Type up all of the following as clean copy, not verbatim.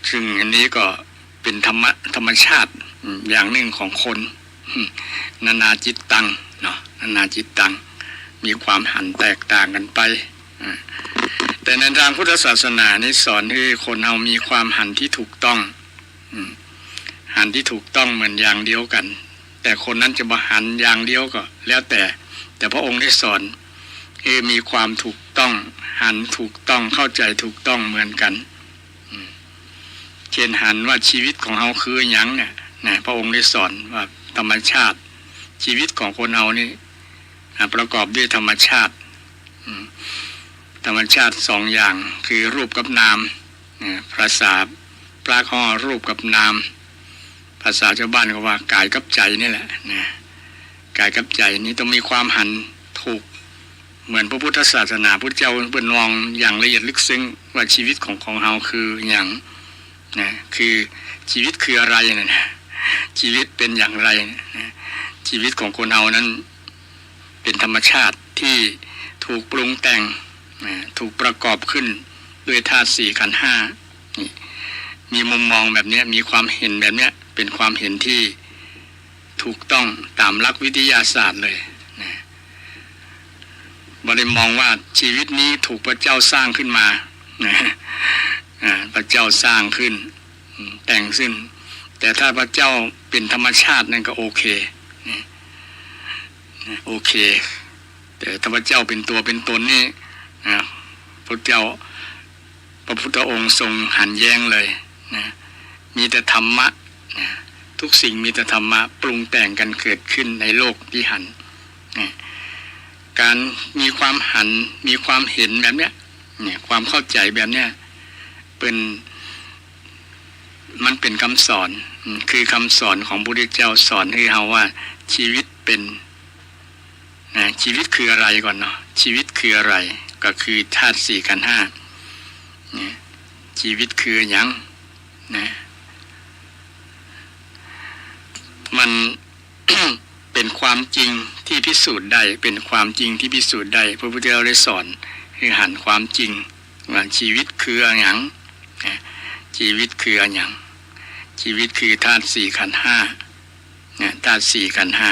ซึ่งอันนี้ก็เป็นธรรมชาติอย่างหนึ่งของคนนานาจิตตังเนาะนานาจิตตังมีความหันแตกต่างกันไปแต่ในทางพุทธศาสนานี่สอนให้คนเรามีความหันที่ถูกต้องหันที่ถูกต้องเหมือนอย่างเดียวกันแต่คนนั้นจะมาหันอย่างเดียวก็แล้วแต่พระองค์ได้สอนให้มีความถูกต้องหันถูกต้องเข้าใจถูกต้องเหมือนกันเช่นหันว่าชีวิตของเราคือหยังเนี่ยนะพระองค์ได้สอนว่าธรรมชาติชีวิตของคนเรานี่ประกอบด้วยธรรมชาติธรรมชาติสองอย่างคือรูปกับนามภาษาพระข้อรูปกับนามภาษาชาวบ้านก็ว่ากายกับใจนี่แหละนะกายกับใจนี้ต้องมีความหันถูกเหมือนพระพุทธศาสนาพุทธเจ้าเปิ่นมองอย่างละเอียดลึกซึ้งว่าชีวิตของเราคืออย่างนะคือชีวิตคืออะไรนะชีวิตเป็นอย่างไรนะชีวิตของคนเรานั้นเป็นธรรมชาติที่ถูกปรุงแต่งถูกประกอบขึ้นด้วยธาตุสี่ขันธ์ห้ามีมุมมองแบบนี้มีความเห็นแบบนี้เป็นความเห็นที่ถูกต้องตามหลักวิทยาศาสตร์เลยนะบ่ได้มองว่าชีวิตนี้ถูกพระเจ้าสร้างขึ้นมานะพระเจ้าสร้างขึ้นแต่งขึ้นแต่ถ้าพระเจ้าเป็นธรรมชาตินั่นก็โอเคโอเคแต่ถ้าพระเจ้าเป็นตัวเป็นตนนี่พระเจ้าพระพุทธองค์ทรงหันแย้งเลยนะมีแต่ธรรมะนะทุกสิ่งมีแต่ธรรมะปรุงแต่งกันเกิดขึ้นในโลกที่หันนะการมีความหันมีความเห็นแบบเนี้ยความเข้าใจแบบเนี้ยมันเป็นคำสอนคือคำสอนของพระพุทธเจ้าสอนให้เราว่าชีวิตเป็นนะชีวิตคืออะไรก่อนเนาะชีวิตคืออะไรก็คือธาตุสี่ขันธ์ห้าชีวิตคือหยังนะมัน เป็นความจริงที่พิสูจน์ได้เป็นความจริงที่พิสูจน์ได้พระพุทธเจ้าได้สอนให้หันความจริงว่าชีวิตคือหยังชีวิตคือหยังชีวิตคือธาตุสี่ขันธ์ห้าธาตุสี่ขันธ์ห้า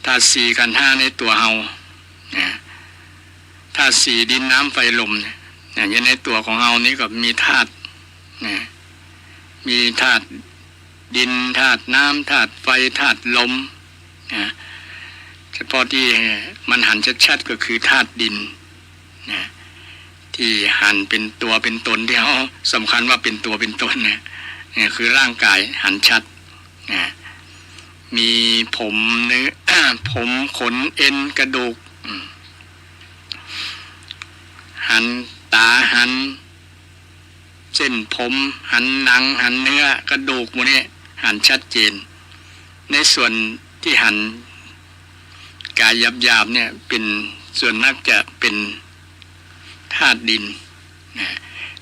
ธาตุสี่ขันธ์ห้าในตัวเฮาธาตุสี่ดินน้ำไฟลมอย่างในตัวของเฮานี้ก็มีธาตุมีธาตุดินธาตุน้ำธาตุไฟธาตุลมเฉพาะที่มันหันชัดๆก็คือธาตุดินที่หันเป็นตัวเป็นตนที่เขาสำคัญว่าเป็นตัวเป็นตนเนี่ยคือร่างกายหันชัดมีผมเนื้อ ผมขนเอ็นกระดูกหันตาหันเส้นผมหันหนังหันเนื้อกระดูกหมดนี้หันชัดเจนในส่วนที่หันกายหยาบๆเนี่ยเป็นส่วนมากจะเป็นธาตุดิน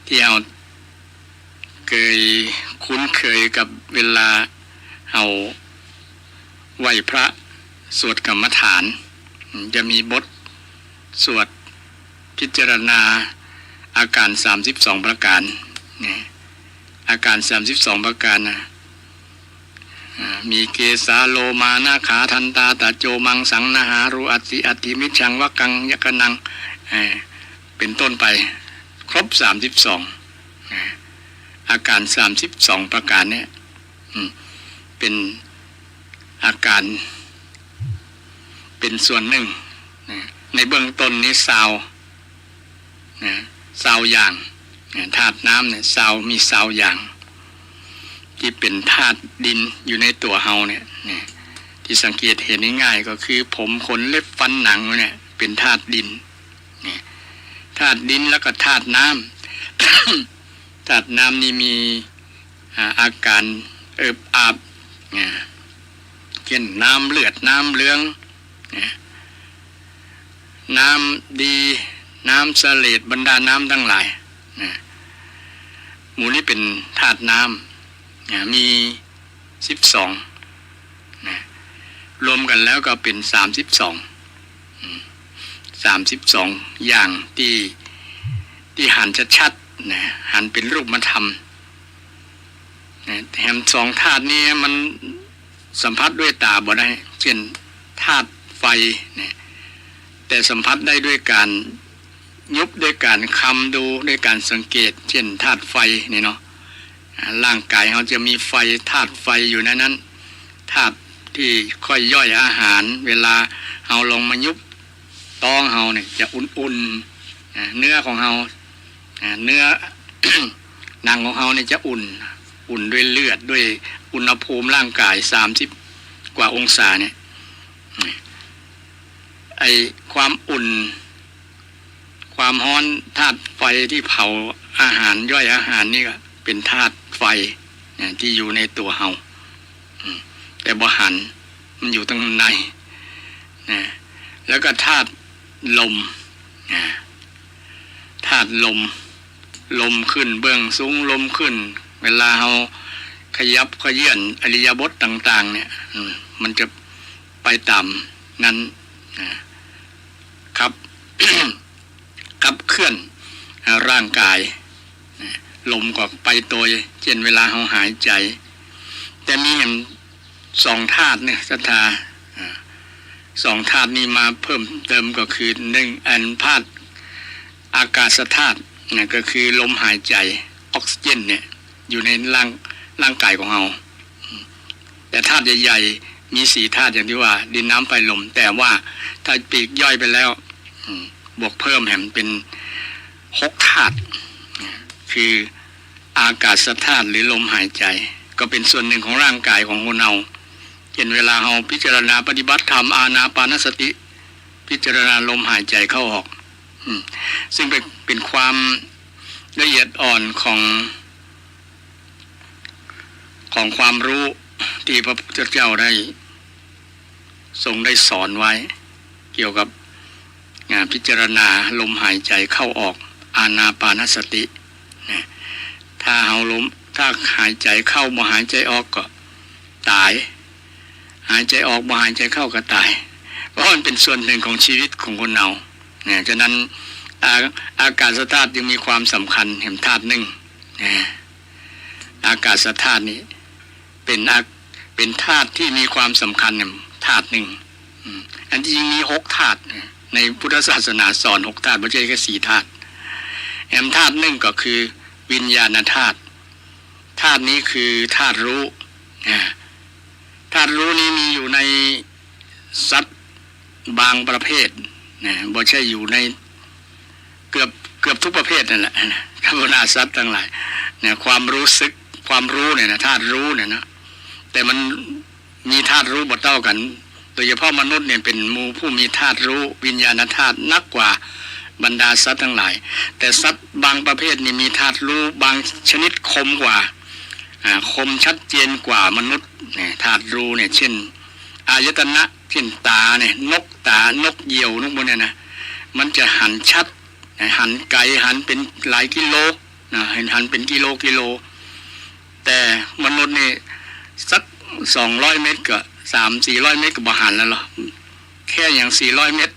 ที่เราเคยคุ้นเคยกับเวลาเอาไหว้พระสวดกรรมฐานจะมีบทสวดพิจารณาอาการ32ประการอาการ32ประการนะมีเกสาโลมานาขาทันตาตะโจมังสังนาหารุอัติอติมิชังวกังยกนังเป็นต้นไปครบ32อาการ32ประการเนี่ยเป็นอาการเป็นส่วนหนึ่งในเบื้องต้นนี้ซาวอย่างธาตุน้ำเนี่ยซาวมีซาวอย่างที่เป็นธาตุดินอยู่ในตัวเฮาเนี่ยที่สังเกตเห็นง่ายๆก็คือผมขนเล็บฟันหนังเนี่ยเป็นธาตุดินธาตุดินแล้วก็ธาตุน้ำ ธาตุน้ำนี่มีอาการเอิบอาบเช่นน้ำเลือดน้ำเหลืองน้ำดีน้ำเสลดบรรดาน้ำทั้งหลายหมู่นี้เป็นธาตุน้ำมี12รวมกันแล้วก็เป็น32อย่างที่หันชัดๆหันเป็นรูปธรรม แถมสองธาตุนี้มันสัมผัสด้วยตาบ่ได้เช่นธาตุไฟเนี่ยแต่สัมผัสได้ด้วยการยุบด้วยการคำดูด้วยการสังเกตเช่นธาตุไฟนี่เนาะร่างกายเขาจะมีไฟธาตุไฟอยู่ในนั้นธาตุที่ค่อยย่อยอาหารเวลาเอาลงมายุบต้องเฮาเนี่ยจะอุ่นๆเนื้อของเฮาเนื้อ หนังของเฮาเนี่ยจะอุ่นด้วยเลือดด้วยอุณหภูมิร่างกาย30 กว่าองศาเนี่ยไอความอุ่นความร้อนธาตุไฟที่เผาอาหารย่อยอาหารนี่ก็เป็นธาตุไฟที่อยู่ในตัวเฮาแต่บ่หันมันอยู่ตั้งในนะแล้วก็ธาตุลมธาตุลมขึ้นเบื้องสูงลมขึ้นเวลาเฮาขยับขยื่นอริยบทต่างๆเนี่ยมันจะไปตามนั้นครับ ขับเคลื่อนร่างกายลมก็ไปโดยเช่นเวลาเฮาหายใจแต่มีเห็นสองธาตุเนี่ยศรัทธาสองธาตุนี้มาเพิ่มเติมก็คือ1อันธาตุอากาศธาตุเนี่ยก็คือลมหายใจออกซิเจนเนี่ยอยู่ในร่างกายของเราแต่ธาตุใหญ่ๆมี4ธาตุอย่างที่ว่าดินน้ำไฟลมแต่ว่าถ้าปลีกย่อยไปแล้วบวกเพิ่มแหมเป็น6ธาตุคืออากาศธาตุหรือลมหายใจก็เป็นส่วนหนึ่งของร่างกายของคนเราเช่นเวลาเราพิจารณาปฏิบัติธรรมอานาปานสติพิจารณาลมหายใจเข้าออกซึ่งเป็นความละเอียดอ่อนของความรู้ที่พระพุทธเจ้าได้ทรงได้สอนไว้เกี่ยวกับพิจารณาลมหายใจเข้าออกอานาปานสติถ้าถ้าหายใจเข้าบ่หายใจออกก็ตายหายใจออกบ่หายใจเข้าก็ตายเพราะมันเป็นส่วนหนึ่งของชีวิตของคนเราเนี่ยฉะนั้นอากาศธาตุยังมีความสำคัญเห็นธาตุหนึ่งอากาศธาตุนี้เป็นธาตุที่มีความสำคัญธาตุหนึ่งอันที่จริงมี6ธาตุในพุทธศาสนาสอน6ธาตุไม่ใช่แค่4ธาตุธาตุหนึ่งก็คือวิญญาณธาตุธาตุนี้คือธาตุรู้ธาตุรู้นี้มีอยู่ในสัตว์บางประเภทบ่ใช่อยู่ในเกือบทุกประเภทนั่นแหละธรรมดาสัตว์ทั้งหลายความรู้สึกความรู้เนี่ยนะธาตุรู้เนี่ยนะแต่มันมีธาตุรู้บ่เท่ากันโดยเฉพาะมนุษย์เนี่ยเป็นหมู่ผู้มีธาตุรู้วิญญาณธาตุนักกว่าบรรดาสัตว์ทั้งหลายแต่สัตว์บางประเภทนี่มีธาตุรู้บางชนิดคมกว่าคมชัดเจนกว่ามนุษย์ธาตุรู้เนี่ยเช่นอายตนะเช่นตาเนี่ยนกเหยี่ยวนกพวกเนี่ยนะมันจะหันชัดหันไกลหันเป็นหลายกิโลหันเป็นกิโลแต่มนุษย์นี่สัก200 เมตรก็300-400 เมตรก็บ่หันแล้วหรอแค่อย่าง400 เมตร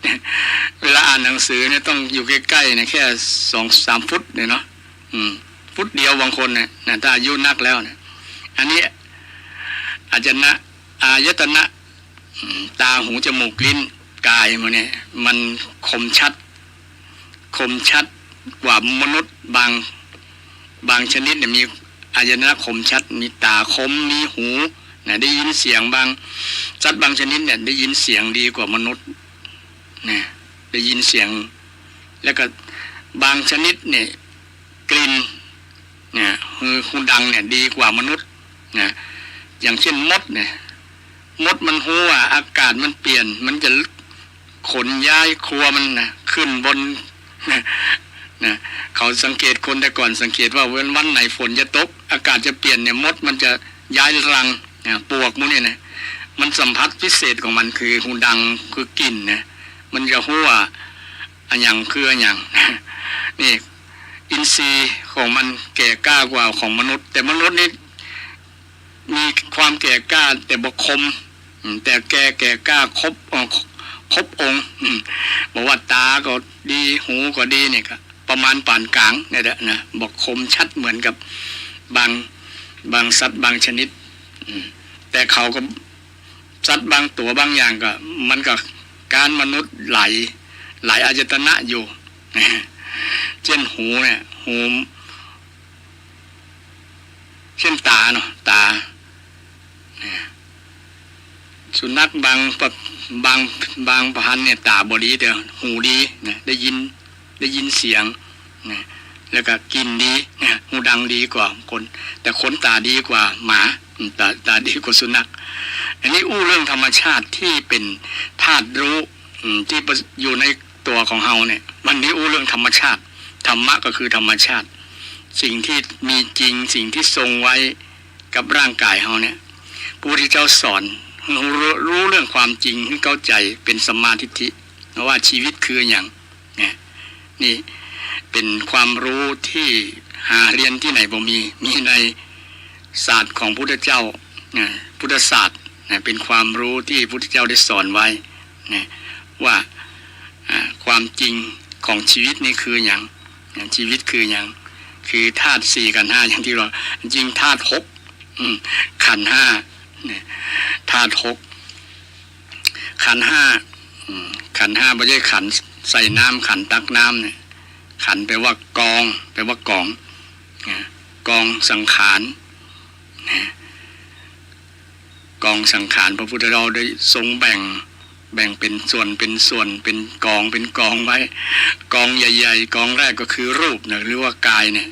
เวลาอ่านหนังสือเนี่ยต้องอยู่ใกล้ๆเนี่ยแค่2-3 ฟุตเนี่ยเนาะฟุตเดียวบางคนเนี่ยถ้าอายุนักแล้วเนี่ยอันนี้อายตนะตาหูจมูกลิ้นกายมันเนี่ยมันคมชัดกว่ามนุษย์บางชนิดเนี่ยมีอายตนะคมชัดมีตาคมมีหูได้ยินเสียงบางสัตว์บางชนิดเนี่ยได้ยินเสียงดีกว่ามนุษย์ได้ยินเสียงแล้วก็บางชนิดเนี่ยกลิ่นหูดังเนี่ยดีกว่ามนุษย์อย่างเช่นมดมันหูว่าอากาศมันเปลี่ยนมันจะขนย้ายครัวมันขึ้นบนเขาสังเกตคนแต่ก่อนสังเกตว่าวันไหนฝนจะตกอากาศจะเปลี่ยนเนี่ยมดมันจะย้ายรังปวกมูเนี่ยมันสัมผัสพิเศษของมันคือหูดังคือกลิ่นมันจะหูว่าอันอย่างคืออันอย่างนี่อินทรีย์ของมันแก่กล้ากว่าของมนุษย์แต่มนุษย์นี่มีความแก่กล้าแต่บ่คมแต่แก่กล้าครบองค์บอกว่าตาก็ดีหูก็ดีเนี่ยก็ประมาณปานกลางเนี่ยนะบอกคมชัดเหมือนกับบ บางสัตว์บางชนิดแต่เขาก็สัตว์บางตัวบางอย่างก็มันก็การมนุษย์หลายอายตนะอยู่เช่นหูเนี่ยหูเช่นตาเนาะตาสุนัขบางพันธุ์เนี่ยตาบอดีแต่หูดีนะได้ยินเสียงนะแล้วก็กินดีนะหูดังดีกว่าคนแต่คนตาดีกว่าหมาตาดีกว่าสุนัขอันนี้อู้เรื่องธรรมชาติที่เป็นธาตุรู้ที่อยู่ในตัวของเฮาเนี่ยวันนี้อู้เรื่องธรรมชาติธรรมะก็คือธรรมชาติสิ่งที่มีจริงสิ่งที่ทรงไว้กับร่างกายเฮาเนี่ยพระพุทธเจ้าสอนรู้เรื่องความจริงให้เข้าใจเป็นสัมมาทิฏฐิว่าชีวิตคืออย่างเนี่ยนี่เป็นความรู้ที่หาเรียนที่ไหนบ่มีในศาสตร์ของพุทธเจ้าพุทธศาสตร์เป็นความรู้ที่พุทธเจ้าได้สอนไว้ว่าความจริงของชีวิตนี่คืออย่างชีวิตคืออย่างคือธาตุสี่ขันธ์ห้าอย่างที่เราจริงธาตุหกขันธ์ห้าธาตุหกขันธ์ห้าไม่ใช่ขันใส่น้ำขันตักน้ำเนี่ยขันแปลว่ากองแปลว่ากองกองสังขารกองสังขารพระพุทธเราได้ทรงแบ่งเป็นส่วนเป็นกองไว้กองใหญ่ๆกองแรกก็คือรูปนะหรือว่ากายเนี่ย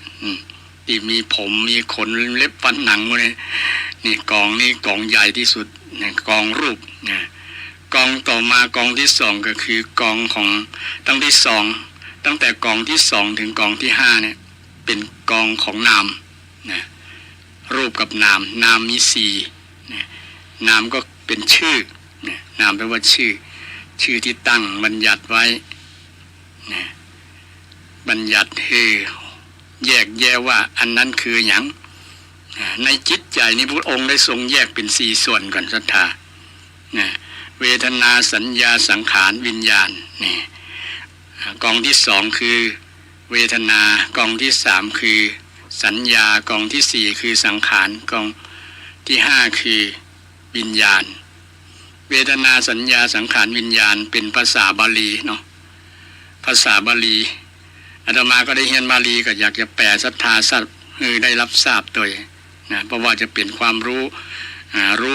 ที่มีผมมีขนเล็บฟันหนังพวกนี้นี่กองนี้กองใหญ่ที่สุดเนี่ยกองรูปนะกองต่อมากองที่สองก็คือกองของตั้งแต่กองที่สองถึงกองที่ห้าเนี่ยเป็นกองของนามนะรูปกับนามมีสี่นะนามก็เป็นชื่อนามแปลว่าชื่อที่ตั้งบัญญัติไว้นะบัญญัติให้แยกแยะว่าอันนั้นคือหยังในจิตใจนี้พระองค์ได้ทรงแยกเป็นสี่ส่วนก่อนศรัทธานะเวทนาสัญญาสังขารวิญญาณนี่กองที่สองคือเวทนากองที่สามคือสัญญากองที่สี่คือสังขารกองที่ห้าคือวิญญาณเวทนาสัญญาสังขารวิญญาณเป็นภาษาบาลีเนาะภาษาบาลีอาตมาก็ได้เรียนบาลีก็อยากจะแปลศรัทธาสัตว์ได้รับทราบโดยนะเพราะว่าจะเป็นความรู้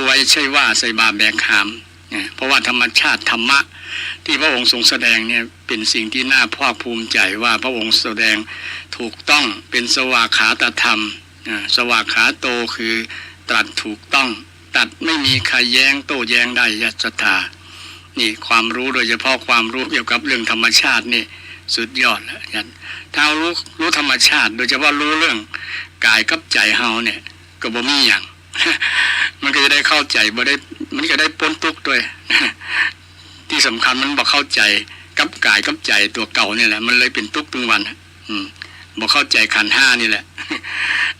ไว้ใช่ว่าใส่บาแบกหามเพราะว่าธรรมชาติธรรมะที่พระองค์ทรงแสดงเนี่ยเป็นสิ่งที่น่าภาคภูมิใจว่าพระองค์แสดงถูกต้องเป็นสวากขาตธรรมสวากขาโตคือตรัสถูกต้องตัดไม่มีใครแย้งโต้แย้งได้ยัศธานี่ความรู้โดยเฉพาะความรู้เกี่ยวกับเรื่องธรรมชาตินี่สุดยอดแล้วถ้ารู้ธรรมชาติโดยเฉพาะรู้เรื่องกายกับใจเฮาเนี่ยก็บ่มีอย่าง มันก็จะได้เข้าใจบ่ได้มันก็ได้พ้นทุกข์ด้วย ที่สำคัญมันบ่เข้าใจกับกายกับใจตัวเก่านี่แหละมันเลยเป็นทุกข์ทุกวันบ่เข้าใจขันธ์ห้านี่แหละ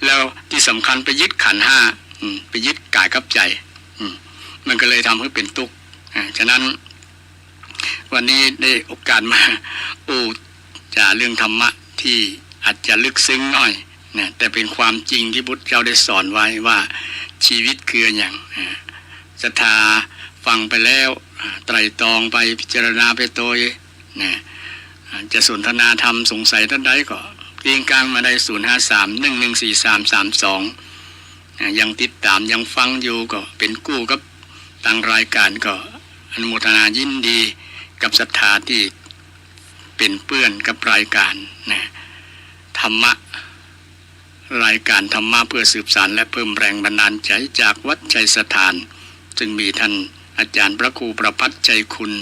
แล้วที่สำคัญไปยึดขันธ์ห้าไปยึดกายกับใจมันก็เลยทำให้เป็นทุกข์ฉะนั้นวันนี้ได้โอกาสมาจะเรื่องธรรมะที่อาจจะลึกซึ้งหน่อยนะแต่เป็นความจริงที่พุทธเจ้าได้สอนไว้ว่าชีวิตคืออย่างศรัทธาฟังไปแล้วไตร่ตรองไปพิจารณาไปโดยนะจะสนทนาธรรมสงสัยท่านใดก็เรียงกลางมาได้053114332ยังติดตามยังฟังอยู่ก็เป็นกู้กับทางรายการก็อนุโมทนายินดีกับศรัทธาที่เป็นเปื้อนกับรายการนะธรรมะรายการธรรมะเพื่อสืบสานและเพิ่มแรงบันดาลใจจากวัดชัยสถานจึงมีท่านอาจารย์พระครูประภัสใจคุณ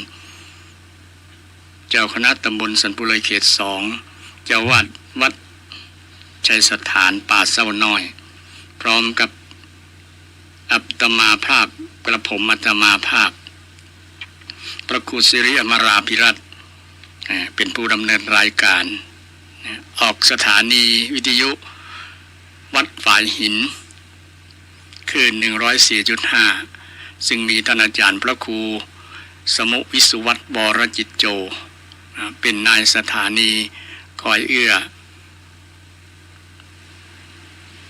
เจ้าคณะตำบลสันปุเลยเขต2เจ้าวาดวัดชัยสถานป่าเศร้าน้อยพร้อมกับอัตมาภาพกระผมอัตมาภาพพระครูสิริอมราภิรัตน์เป็นผู้ดำเนินรายการออกสถานีวิทยุวัดฝายหินคืน 104.5 ซึ่งมีท่านอาจารย์พระครูสมุวิสุวัตรวรจิตโจเป็นนายสถานีคอยเอื้อ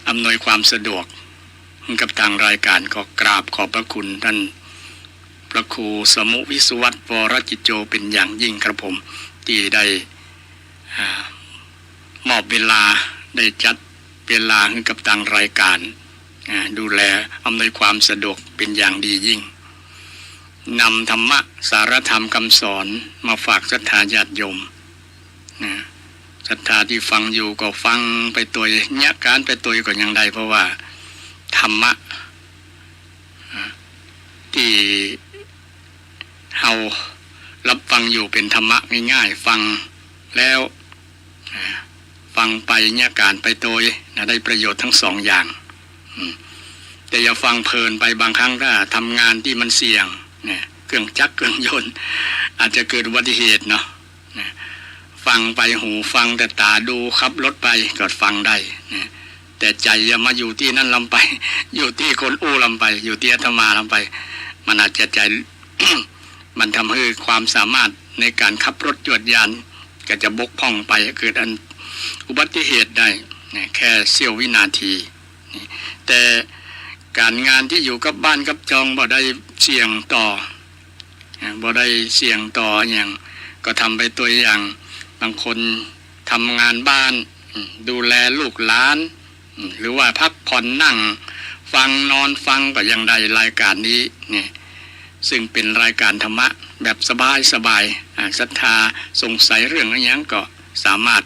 อำนวยความสะดวก กับทางรายการก็กราบขอบพระคุณท่านพระครูสมุวิสุวัตวรจิตโจเป็นอย่างยิ่งครับผมที่ได้มอบเวลาได้จัดเวลาให้กับทางรายการดูแลอำนวยความสะดวกเป็นอย่างดียิ่งนำธรรมะสารธรรมคำสอนมาฝากศรัทธาญาติโยมศรัทธาที่ฟังอยู่ก็ฟังไปตัวเนี้ยการไปตัวก็ยังได้เพราะว่าธรรมะที่เรารับฟังอยู่เป็นธรรมะง่ายๆฟังแล้วฟังไปเนี่ยการไปโดยได้ประโยชน์ทั้งสองอย่างแต่อย่าฟังเพลินไปบางครั้งถ้าทำงานที่มันเสี่ยงเนี่ยเครื่องจักรเครื่องยนต์อาจจะเกิดอุบัติเหตุเนาะฟังไปหูฟังแต่ตาดูขับรถไปก็ฟังได้แต่ใจอย่ามาอยู่ที่นั่นลำไปอยู่ที่คนอู้ลำไปอยู่ที่อาตมาลำไปมันอาจจะใจ มันทำให้ความสามารถในการขับรถยวดยานก็จะบกพร่องไปเกิดอุบัติเหตุได้แค่เสี้ยววินาทีแต่การงานที่อยู่กับบ้านกับจองบ่ได้เสี่ยงต่ออย่างก็ทำไปตัวอย่างบางคนทำงานบ้านดูแลลูกหลานหรือว่าพักผ่อนนั่งฟังนอนฟังก็ยังได้รายการนี้เนี่ยซึ่งเป็นรายการธรรมะแบบสบายศรัทธาสงสัยเรื่องอะไรอย่างก็สามารถ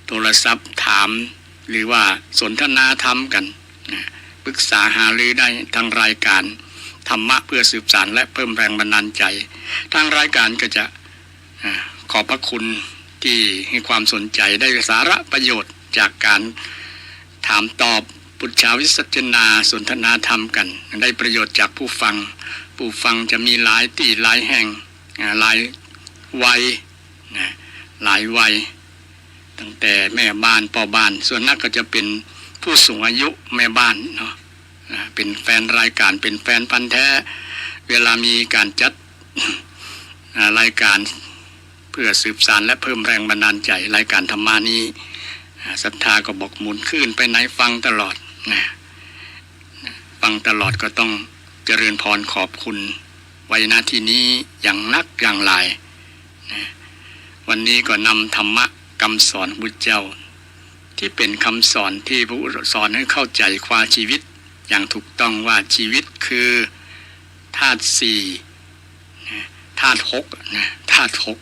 โทรศัพท์ถามหรือว่าสนทนาธรรมกันปรึกษาหารือได้ทางรายการธรรมะเพื่อสืบสานและเพิ่มแรงบันดาลใจทางรายการก็จะขอบพระคุณที่ให้ความสนใจได้สาระประโยชน์จากการถามตอบปุจฉาวิสัชนาสนทนาธรรมกันได้ประโยชน์จากผู้ฟังจะมีหลายที่หลายแห่งหลายวัยหลายวัยตั้งแต่แม่บ้านพ่อบ้านส่วนนักก็จะเป็นผู้สูงอายุแม่บ้านเนาะเป็นแฟนรายการเป็นแฟนพันธุ์แท้เวลามีการจัดรายการเพื่อสืบสานและเพิ่มแรงบันดาลใจรายการธรรมานี้ศรัทธาก็บอกหมุนขึ้นไปไหนฟังตลอดฟังตลอดก็ต้องเจริญพรขอบคุณไว้ณที่นี้อย่างนักอย่างหลายวันนี้ก็นำธรรมะคำสอนพุทธเจ้าที่เป็นคำสอนที่พระพุทธสอนให้เข้าใจความชีวิตอย่างถูกต้องว่าชีวิตคือธาตุสี่ธาตุหกธาตุหก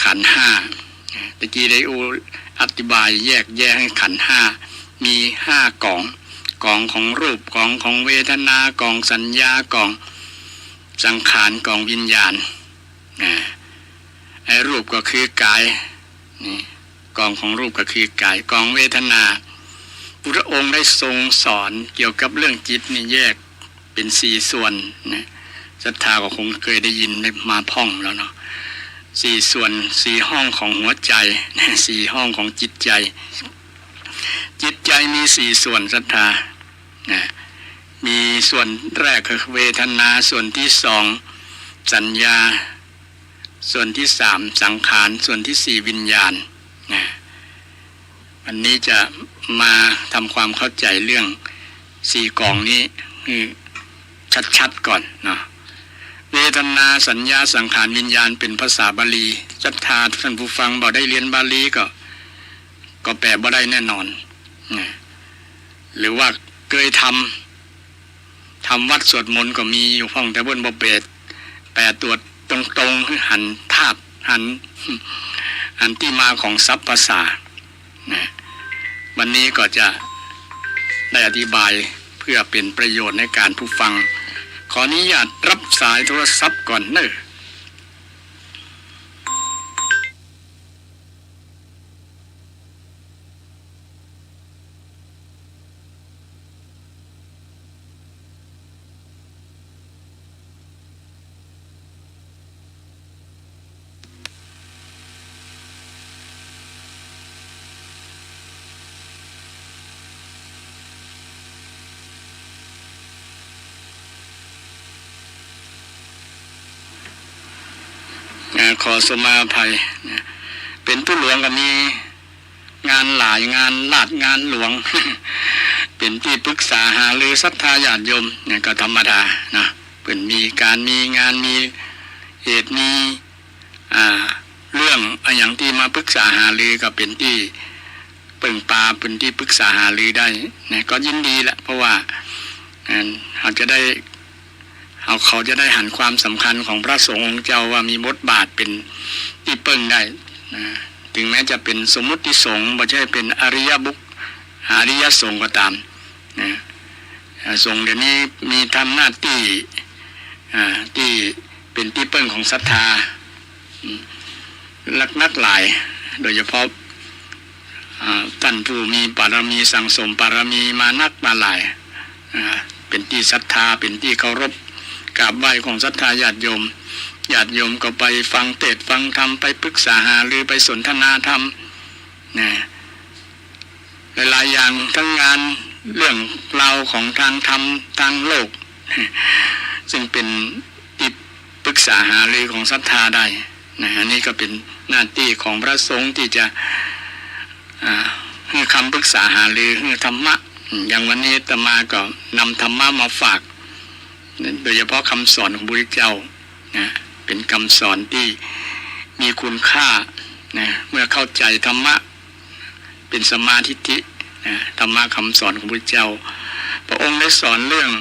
ขันธ์ห้าตะกี้ได้อธิบายแยกให้ขันธ์ห้ามี5กองของรูปกองของเวทนากองสัญญากองสังขารกองวิญญาณไอ้รูปก็คือกายนี่กองของรูปก็คือกายกองเวทนาพระองค์ได้ทรงสอนเกี่ยวกับเรื่องจิตนี่แยกเป็น4ส่วนนะศรัทธาก็คงเคยได้ยินได้มาพ่องแล้วเนาะ4ส่วน4ห้องของหัวใจ4ห้องของจิตใจมี4ส่วนศรัทธามีส่วนแรกคือเวทนาส่วนที่2สัญญาส่วนที่3สังขารส่วนที่4วิญญาณวันนี้จะมาทำความเข้าใจเรื่อง4กองนี้ชัดๆก่อนเนาะเวทนาสัญญาสังขารวิญญาณเป็นภาษาบาลีศรัทธาท่านผู้ฟังบ่ได้เรียนบาลีก็แปลบ่ได้แน่นอนหรือว่าเคยทำวัดสวดมนต์ก็มีอยู่ห้องแต่บนบ่เปดแปลตัวตรงๆหันธาตุหันที่มาของทรัพย์ภาษาวันนี้ก็จะได้อธิบายเพื่อเป็นประโยชน์ในการผู้ฟังขออนุญาตรับสายโทรศัพท์ก่อนเนอะขอสมาภัยเป็นผู้หลวงก็มีงานหลายงานลาดงานหลวง เป็นที่ปรึกษาหารือศรัทธาญาติโยมเนี่ยก็ธรรมดานะเป็นมีการมีงานมีเหตุมีเรื่องอย่างที่มาปรึกษาหารือก็เป็นที่เปิ่งปลาเป็นที่ปรึกษาหารือได้เนี่ยก็ยินดีแหละเพราะว่าเขาจะได้เขาจะได้หันความสำคัญของพระสงฆ์เจ้าว่ามีบทบาทเป็นที่เปิ่งได้นะถึงแม้จะเป็นสมมุติสงฆ์ไม่ใช่เป็นอริยสงฆ์ก็ตามนะสงฆ์เดี๋ยวนี้มีทำหน้าที่ที่เป็นที่เปิ่งของศรัทธานักหลายโดยเฉพาะท่านผู้มีบารมีสั่งสมบารมีมานักมาหลายเป็นที่ศรัทธาเป็นที่เคารพกราบไหว้ของศรัทธาญาติโยมก็ไปฟังเทศน์ฟังธรรมไปปรึกษาหารือไปสนทนาธรรมนะหลายๆอย่างทั้งงานเรื่องราวของทางธรรมทางโลกซึ่งเป็นที่ปรึกษาหารือของศรัทธาได้นะอันนี้ก็เป็นหน้าที่ของพระสงฆ์ที่จะให้คำปรึกษาหารือให้ธรรมะอย่างวันนี้อาตมาก็นำธรรมะมาฝากโดยเฉพาะคำสอนของพระพุทธเจ้านะเป็นคำสอนที่มีคุณค่านะเมื่อเข้าใจธรรมะเป็นสมาธิินะธรรมะคำสอนของพระพุทธเจ้าพระองค์ได้สอนเรื่อง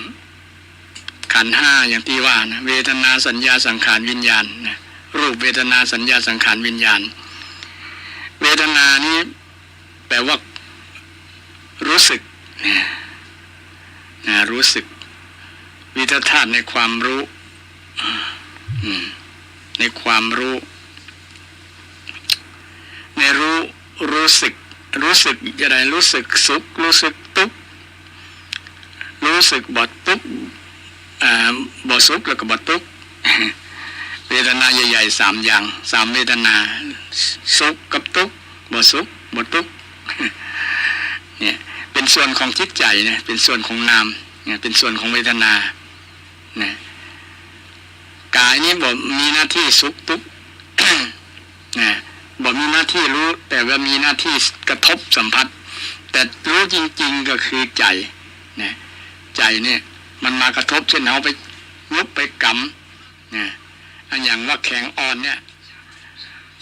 ขันธ์ห้าอย่างที่ว่านะเวทนาสัญญาสังขารวิญญาณนะรูปเวทนาสัญญาสังขารวิญญาณเวทนานี้แปลว่ารู้สึกนะรู้สึกวิทธาตุในความรู้ในความรู้ในรู้สึกอะไรรู้สึกสุขรู้สึกทุกข์รู้สึกบ่ทุกข์บ่สุขแล้วก็บ่ทุกข์เวทนาใหญ่ๆ3อย่าง3เวทนาสุขกับทุกข์บ่สุขบ่ทุกข์เนี่ยเป็นส่วนของจิตใจเนี่ยเป็นส่วนของนามเนี่ยเป็นส่วนของเวทนาเนี่ยกายนี้บ่มีหน้าที่สุขทุกข์เนี่ยบ่มีหน้าที่รู้แต่ว่ามีหน้าที่กระทบสัมผัสแต่รู้จริงๆก็คือใจเนี่ยใจเนี่ยมันมากระทบเช่นเอาไปยุบไปกำเนี่ยอันอย่างว่าแข็งอ่อนเนี่ย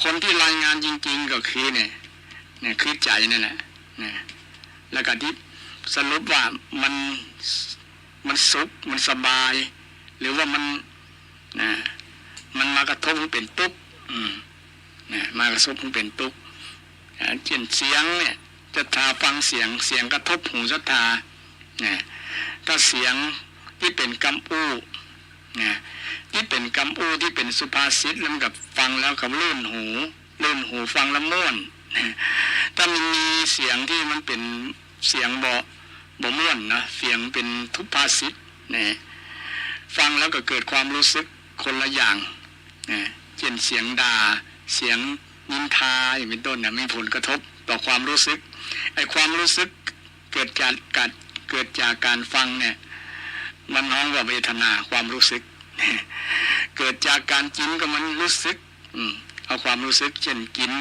คนที่รายงานจริงๆก็คือเนี่ยคือใจนั่นแหละเนี่ยแล้วก็ที่สรุปว่ามันสุขมันสบายหรือว่ามันมากระทบมันเป็นทุกข์มากระทบมันเป็นทุกข์เช่นเสียงเนี่ยจะทาฟังเสียงกระทบหูศรัทธาถ้าเสียงที่เป็นกัมอูที่เป็นกัมอูที่เป็นสุภาษิตแล้วกับฟังแล้วกับลื่นหูฟังแล้วม่วนถ้ามันมีเสียงที่มันเป็นเสียงบ่ม่วนนะเสียงเป็นทุพภาษิตฟังแล้วก็เกิดความรู้สึกคนละอย่างเช่นเสียงด่าเสียงนินทาอย่างเป็นต้นมีผลกระทบต่อความรู้สึกไอ้ความรู้สึกเกิดจากการฟังเนี่ยมันน้องว่าเวทนาความรู้สึกเกิดจากการกินก็มันรู้สึกเอาความรู้สึกเช่นกิน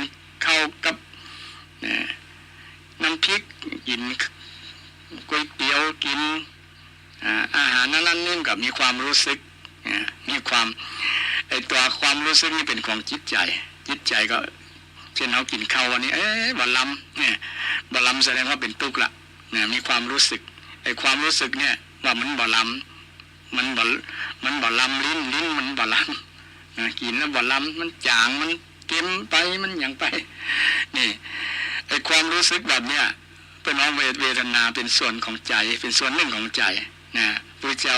เข้ากับน้ำพริกกินก๋วยเตี๋ยวกินอาหารนั้นนี่ก็มีความรู้สึกมีความไอตัวความรู้สึกนี่เป็นของจิตใจก็เช่นเขากินข้าววันนี้บ่ลำเนี่ยบ่ลำแสดงว่าเป็นทุกข์ละเนี่ยมีความรู้สึกไอความรู้สึกเนี่ยว่ามันบ่ลำมันบ่ลำลิ้นมันบ่ลำกินแล้วบ่ลำมันจางมันเค็มไปมันอย่างไปนี่ไอความรู้สึกแบบเนี้ยเป็นน้องเวทนาเป็นส่วนของใจเป็นส่วนหนึ่งของใจนะพระเจ้า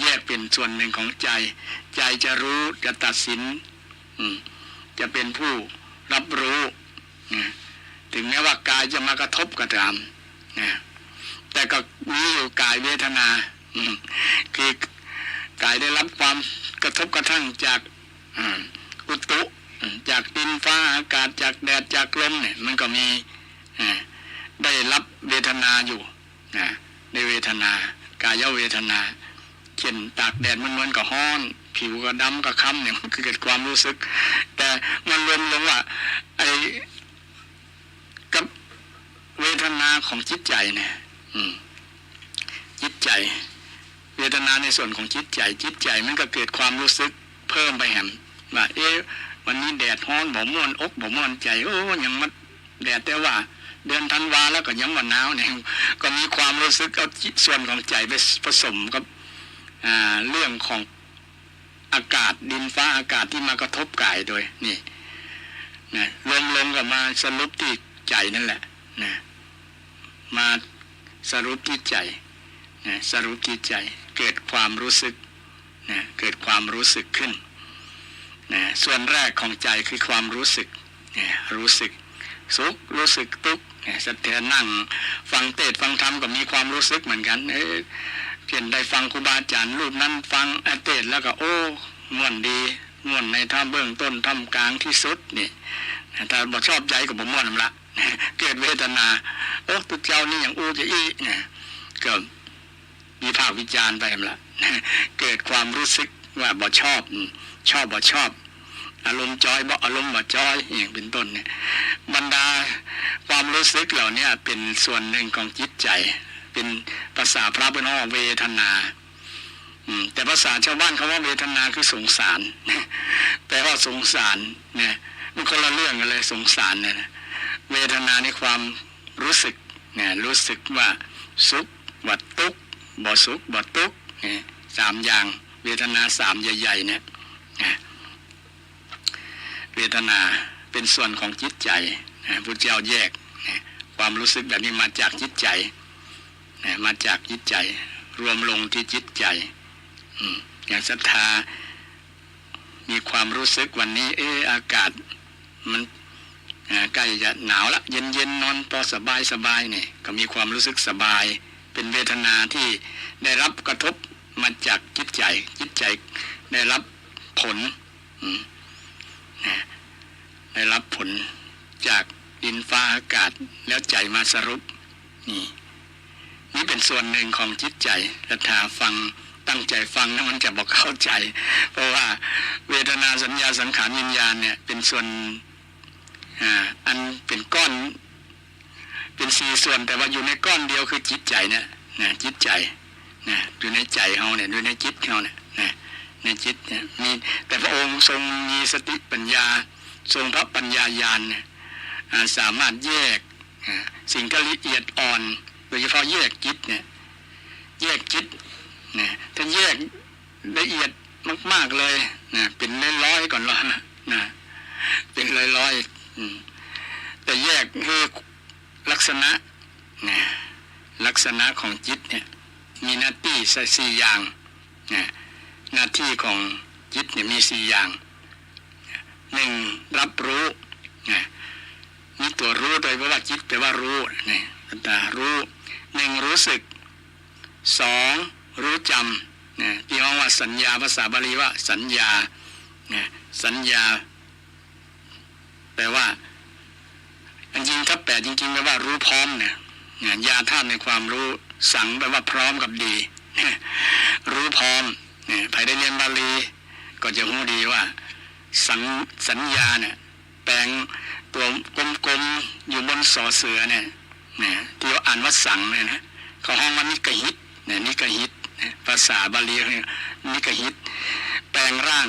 แยกเป็นส่วนหนึ่งของใจจะรู้จะตัดสินจะเป็นผู้รับรู้ถึงแม้ว่ากายจะมากระทบก็ตามแต่ก็มีอยู่กายเวทนาคือกายได้รับความกระทบกระทั่งจากอุตุจากดินฟ้าอากาศจากแดดจากลมเนี่ยมันก็มีได้รับเวทนาอยู่ในเวทนากายเวทนาเช่นตากแดดมันก็ร้อนผิวก็ดำก็ค้ำเนี่ยมันเกิดความรู้สึกแต่มันรวมลงว่าไอ้กับเวทนาของจิตใจเนี่ย เวทนาในส่วนของจิตใจมันก็เกิดความรู้สึกเพิ่มไปแหมว่าวันนี้แดดร้อนบ่ม่วนอกบ่ม่วนใจยังมันแดดแต่ว่าเดือนธันวาแล้วก็ยังว่าหนาวเนี่ยก็มีความรู้สึกเอาส่วนของใจไปผสมกับเรื่องของอากาศดินฟ้าอากาศที่มากระทบกายโดยนี่นะลงก็มาสรุปที่ใจนั่นแหละนะมาสรุปที่ใจนะสรุปที่ใจเกิดความรู้สึกนะเกิดความรู้สึกขึ้นนะส่วนแรกของใจคือความรู้สึกนะรู้สึกสุขรู้สึกทุกข์สัตย์นั่งฟังเทศน์ฟังธรรมก็มีความรู้สึกเหมือนกันเช่นได้ฟังครูบาอาจารย์รูปนั้นฟังเทศน์แล้วก็ม่วนดีม่วนในท่ามเบื้องต้นท่ามกลางที่สุดนี่ถ้าบ่ชอบใจก็บ่ม่วนละเกิดเวทนาตุเจ้านี่อย่างจะเนี่ยก็มีภาควิจารณ์ไปละเกิดความรู้สึกว่าบ่ชอบบ่ชอบอารมณ์จอยบ่อารมณ์บ่จอยอย่างเป็นต้นเนี่ยบรรดาความรู้สึกเหล่านี้เป็นส่วนหนึ่งของจิตใจเป็นภาษาพระพุทธเวทนาแต่ภาษาชาวบ้านเขาว่าเวทนาคือสงสารแต่ว่าสงสารเนี่ยมันคนละเรื่องกันเลยสงสารเนี่ยเวทนาในความรู้สึกเนี่ยรู้สึกว่าสุขว่าทุกข์บ่สุขบ่ทุกข์เนี่ยสามอย่างเวทนาสามใหญ่ๆเนี่ยเวทนาเป็นส่วนของจิตใจพุทธเจ้าแยกความรู้สึกแบบนี้มาจากจิตใจมาจากจิตใจรวมลงที่จิตใจอย่างศรัทธามีความรู้สึกวันนี้อากาศมันใกล้จะหนาวละเย็นนอนพอสบายเนี่ยก็มีความรู้สึกสบายเป็นเวทนาที่ได้รับกระทบมาจากจิตใจได้รับผลได้รับผลจากดินฟ้าอากาศแล้วใจมาสรุปนี่เป็นส่วนหนึ่งของจิตใจศรัทธาฟังตั้งใจฟังนะมันจะบอกเข้าใจเพราะว่าเวทนาสัญญาสังขารวิญญาณเนี่ยเป็นส่วนอันเป็นก้อนเป็น4ส่วนแต่ว่าอยู่ในก้อนเดียวคือจิตใจเนี่ยจิตใจอยู่ในใจเฮาเนี่ยอยู่ในจิตเฮาเนี่ยในจิตเนี่ยมีแต่พระองค์ทรงมีสติปัญญาทรงพระปัญญาญาณสามารถแยกสิ่งที่ละเอียดอ่อนโดยเฉพาะแยกจิตเนี่ยแยกจิตถ้าแยกละเอียดมากๆเลยเป็นร้อยๆก่อนละเป็นร้อยๆแต่แยกคือลักษณะลักษณะของจิตเนี่ยมีหน้าที่4อย่างหน้าที่ของจิตเนี่ยมี4อย่าง1รับรู้มีตัวรู้โดยว่าจิตแปลว่ารู้ตารู้1รู้สึก2รู้จำที่เรียกว่าสัญญาภาษาบาลีว่าสัญญาสัญญาแปลว่าจริงๆถ้าแปลจริงๆแปลว่ารู้พร้อมเนี่ยยาธาตุในความรู้สังแปลว่าพร้อมกับดีรู้พร้อมใครได้เรียนบาลีก็จะรู้ดีว่าสัญญาเนี่ยแปลงตัวกลมๆอยู่บนสอเสือเนี่ยที่เราอ่านว่าสังเนี่ยนะเขาห้องว่านิกหิตนิกหิตภาษาบาลีเนี่ยนิกหิตแปลงร่าง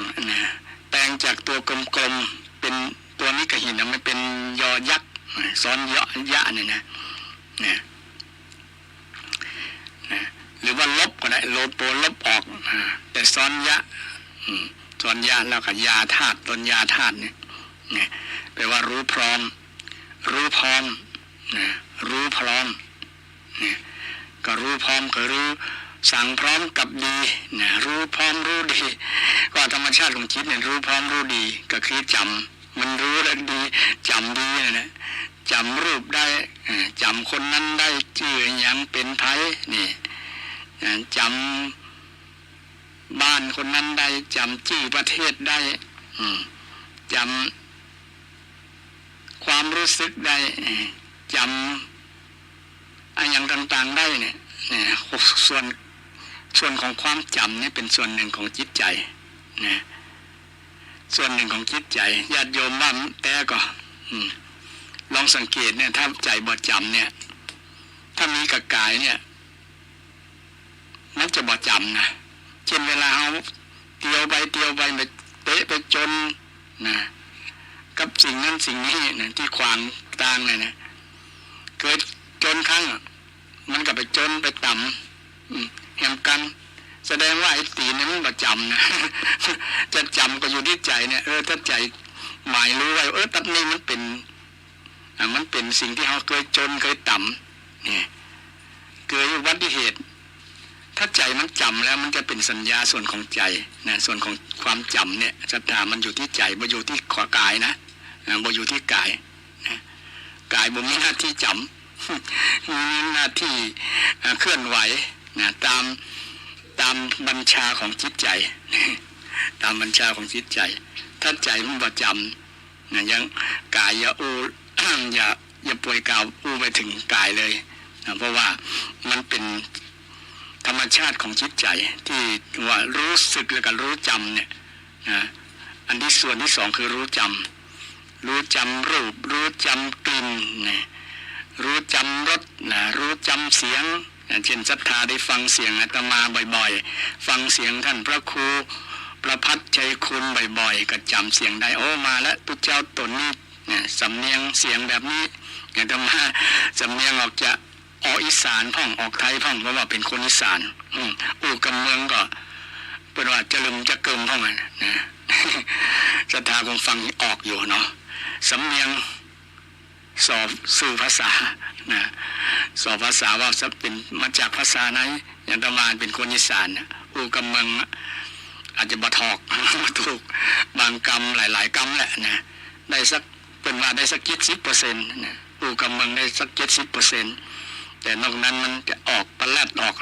แปลงจากตัวกลมๆเป็นตัวนิกหิตมันเป็นยอยักษ์ซ้อนยะเนี่ยนะหรือว่าลบก็ได้โลโปลบออกแต่ซ้อนยะซ้อนยะแล้วก็ยาธาตุต้นยาธาตุเนี่ยแปลว่ารู้พร้อมรู้พร้อมรู้พร้อมก็รู้พร้อมก็รู้สั่งพร้อมกับดีรู้พร้อมรู้ดีก็ธรรมชาติของจิตเนี่ยรู้พร้อมรู้ดีก็คือจำมันรู้แล้วดีจำดีนะจำรูปได้จำคนนั้นได้ชื่ออย่างเป็นไผนี่จำบ้านคนนั้นได้จำชื่อประเทศได้จำความรู้สึกได้จำอย่างต่างๆได้เนี่ยส่วนของความจำนี่เป็นส่วนหนึ่งของจิตใจส่วนหนึ่งของจิตใจญาติโยมบ้านแต่ก็ลองสังเกตเนี่ยถ้าใจบ่จำเนี่ยถ้ามีกับกายเนี่ย มันจะบ่จำนะเช่นเวลาเอาเตียวไปเตะไปจนนะกับสิ่งนั้นสิ่งนี้นะที่ขวางทางเลยนะเกิดจนครั้งมันก็ไปจนไปต่ำแหมกันแสดงว่าไอ้ตีนนี่มันประจำนะ จะจำก็อยู่ที่ใจเนี่ยถ้าใจหมายรู้ไว้ตัดนี้มันเป็นสิ่งที่เขาเคยจนเคยต่ำเนี่ยเกิดอุบัติเหตุถ้าใจมันจำแล้วมันจะเป็นสัญญาส่วนของใจนะส่วนของความจำเนี่ยศรัทธามันอยู่ที่ใจบ่อยู่ที่ขอกายนะบ่อยู่ที่กายนะกายบ่มีหน้าที่จำ มีหน้าที่เคลื่อนไหวนะตามบัญชาของจิตใจ ตามบัญชาของจิตใจถ้าใจมันประจำนะยังกายอย่าอู้ อย่าป่วยกาวอู้ไปถึงกายเลยนะเพราะว่ามันเป็นธรรมชาติของจิตใจที่ว่ารู้สึกแล้วก็รู้จำเนี่ยนะอันที่ส่วนที่สองคือรู้จำรูปรู้จำกลิ่นนะรู้จำรสนะรู้จำเสียงเช่นศรัทธาได้ฟังเสียงอาตมาบ่อยๆฟังเสียงท่านพระครูประภัตชัยคุณบ่อยๆก็จำเสียงได้โอ้มาแล้วตุเจ้าตนนี้สำเนียงเสียงแบบนี้อาตมาสำเนียงออกจะออกอีสานพ่องออกไทยพ่องเพราะว่าเป็นคนอีสานกำเมืองก็เป็นว่าจะลืมจะเกิมพ่องนะศรัทธาคงฟังออกอยู่เนาะสำเนียงสอบสื่อภาษานะสอบภาษาว่าจะเป็นมาจากภาษาไหนอย่างตมาเป็นคนอีสานกำเมืองอาจจะบะทอกถูกบางกรรมหลายๆกรรมแหละนะได้สักเป็นว่าได้สัก70%นะกำเมืองได้สัก70%แต่นอกนั้นมันจะออกปลาแรดออก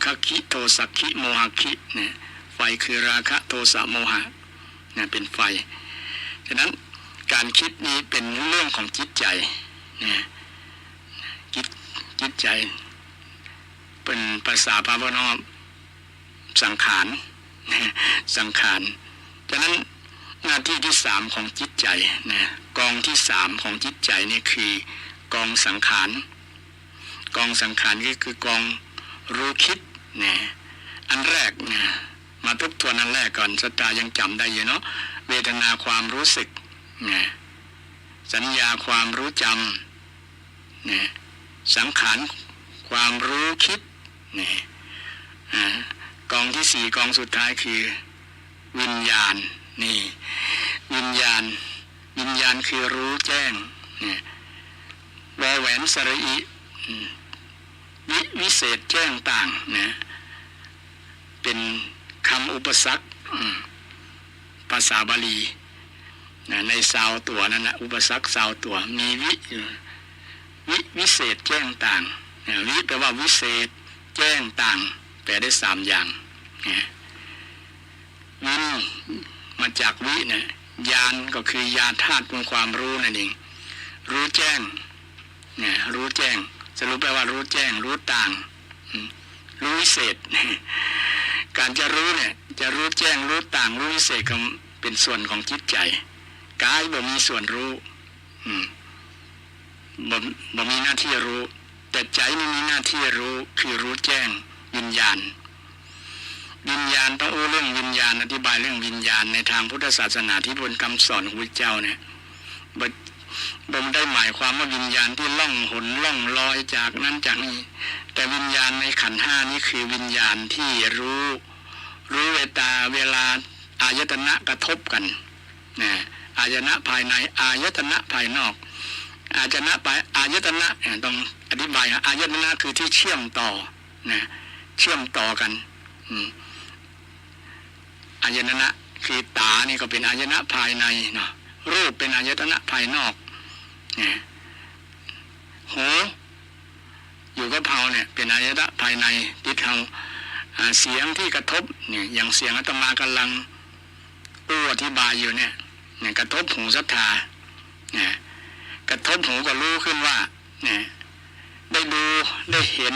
คะคิโทสักขิโมหะคิเนี่ยไฟคือราคะโทสะโมหะเนี่ยเป็นไฟฉะนั้นการคิดนี้เป็นเรื่องของจิตใจเนี่ยจิตใจเป็นภาษาพระพุทธสังขารสังขารฉะนั้นหน้าที่ที่สามของจิตใจนะกองที่สามของจิตใจนี่คือกองสังขารกองสังขารก็คือกองรู้คิดเนี่ยอันแรกเนี่ยมาทบทวนอันแรกก่อนสตายังจำได้อยู่เนาะเวทนาความรู้สึกเนี่ยสัญญาความรู้จำเนี่ยสังขารความรู้คิดเนี่ยกองที่สี่กองสุดท้ายคือวิญญาณนี่วิญญาณคือรู้แจ้งเนี่ยวอแหวนสระอิวิเศษแจ้งต่างนะเป็นคำอุปสรรคภาษาบาลีนะในซาวตัวนั่นนะอุปสรรคซาวตัวมีวิเศษแจ้งต่างนะวิแปลว่าวิเศษแจ้งต่างแปลได้สามอย่างนะวิมาจากวินะญาณก็คือญาณธาตุเป็นความรู้นั่นเองรู้แจ้งเนี่ยรู้แจ้งสรุปแปลว่ารู้แจ้งรู้ต่างรู้วิเศษการจะรู้เนี่ยจะรู้แจ้งรู้ต่างรู้วิเศษก็เป็นส่วนของจิตใจกายบ่มีส่วนรู้บ่มีหน้าที่รู้แต่ใจนี่มีหน้าที่รู้คือรู้แจ้งวิญญาณต้องเรื่องวิญญาณอธิบายเรื่องวิญญาณในทางพุทธศาสนาที่บนคำสอนของพระเจ้าเนี่ยบ่ได้หมายความว่าวิญญาณที่ล่องหนล่องลอยจากนั้นจากนี้แต่วิญญาณในขันธ์ห้านี้คือวิญญาณที่รู้เวลาอายตนะกระทบกันนะอายตนะภายในอายตนะภายนอกอายตนะต้องอธิบายอายตนะคือที่เชื่อมต่อนะเชื่อมต่อกันอายตนะคือตานี่ก็เป็นอายตนะภายในเนาะรูปเป็นอายตนะภายนอกเนี่ยหูอยู่กับเฮาเนี่ยเป็นอายตนะภายในติดเฮาเสียงที่กระทบเนี่ยอย่างเสียงอาตมากำลังอธิบายอยู่เนี่ยกระทบหูศรัทธาเนี่ยกระทบหูก็รู้ขึ้นว่าเนี่ยได้ดูได้เห็น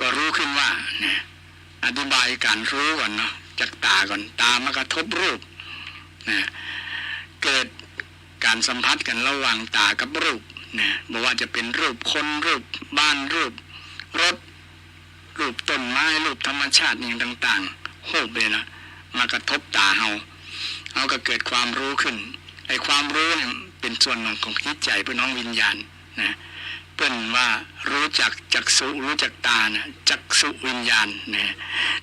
ก็รู้ขึ้นว่าเนี่ยอธิบายการรู้ก่อนเนาะจากตาก่อนตามากระทบรูปนะเกิดการสัมผัสกันระหว่างตากับรูปนะบอกว่าจะเป็นรูปคนรูปบ้านรูปรถรูปต้นไม้รูปธรรมชาติอย่างต่างๆโหบเลยนะมากระทบตาเราก็เกิดความรู้ขึ้นไอ้ความรู้เนี่ยเป็นส่วนหนึ่งของจิตใจเพื่อน้องวิญญาณนะเปิ้นว่ารู้จักจักษุรู้จักตานะจักษุวิญญาณนะ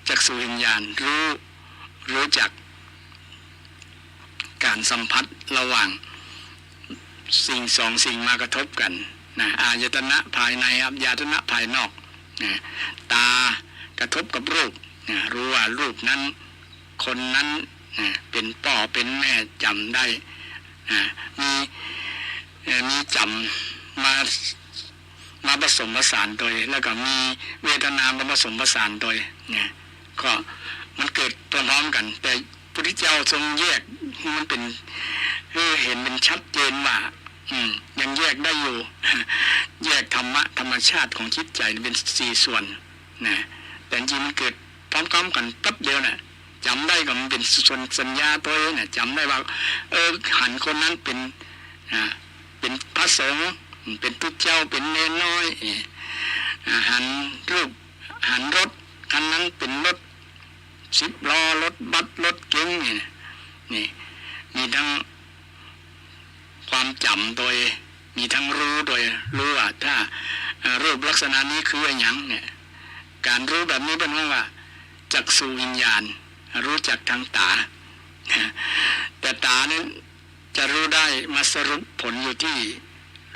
จักษุวิญญาณรู้จักการสัมผัสระหว่างสิ่งสองสิ่งมากระทบกันนะอายตนะภายในอายตนะภายนอกนะตากระทบกับรูปนะรู้ว่ารูปนั้นคนนั้นนะเป็นพ่อเป็นแม่จำได้นะมีจำมาผสมผสานโดยแล้วก็มีเวทนามาผสมผสานโดยเนี่ยก็มันเกิดพร้อมๆกันแต่พระพุทธเจ้าทรงแยกมันเป็นเห็นเป็นชัดเจนว่ายังแยกได้อยู่แยกธรรมชาติของจิตใจเป็นสี่ส่วนนะแต่จริงมันเกิดพร้อมๆกันปั๊บเดียวน่ะจำได้ก็มันเป็นส่วนสัญญาตัวเองเนี่ยจำได้ว่าหันคนนั้นเป็นพระสงฆ์เป็นพุทธเจ้าเป็นเนรน้อยหันรูปหันรถคันนั้นเป็นรถ10 ล้อรถบัสรถเก๋งนี่มีทั้งความจำโดยมีทั้งรู้โดยรู้ว่าถ้ารูปลักษณะนี้คืออะไรอย่างเนี่ยการรู้แบบนี้เป็นว่าจักษุวิญญาณรู้จักทางตาแต่ตานั้นจะรู้ได้มาสรุปผลอยู่ที่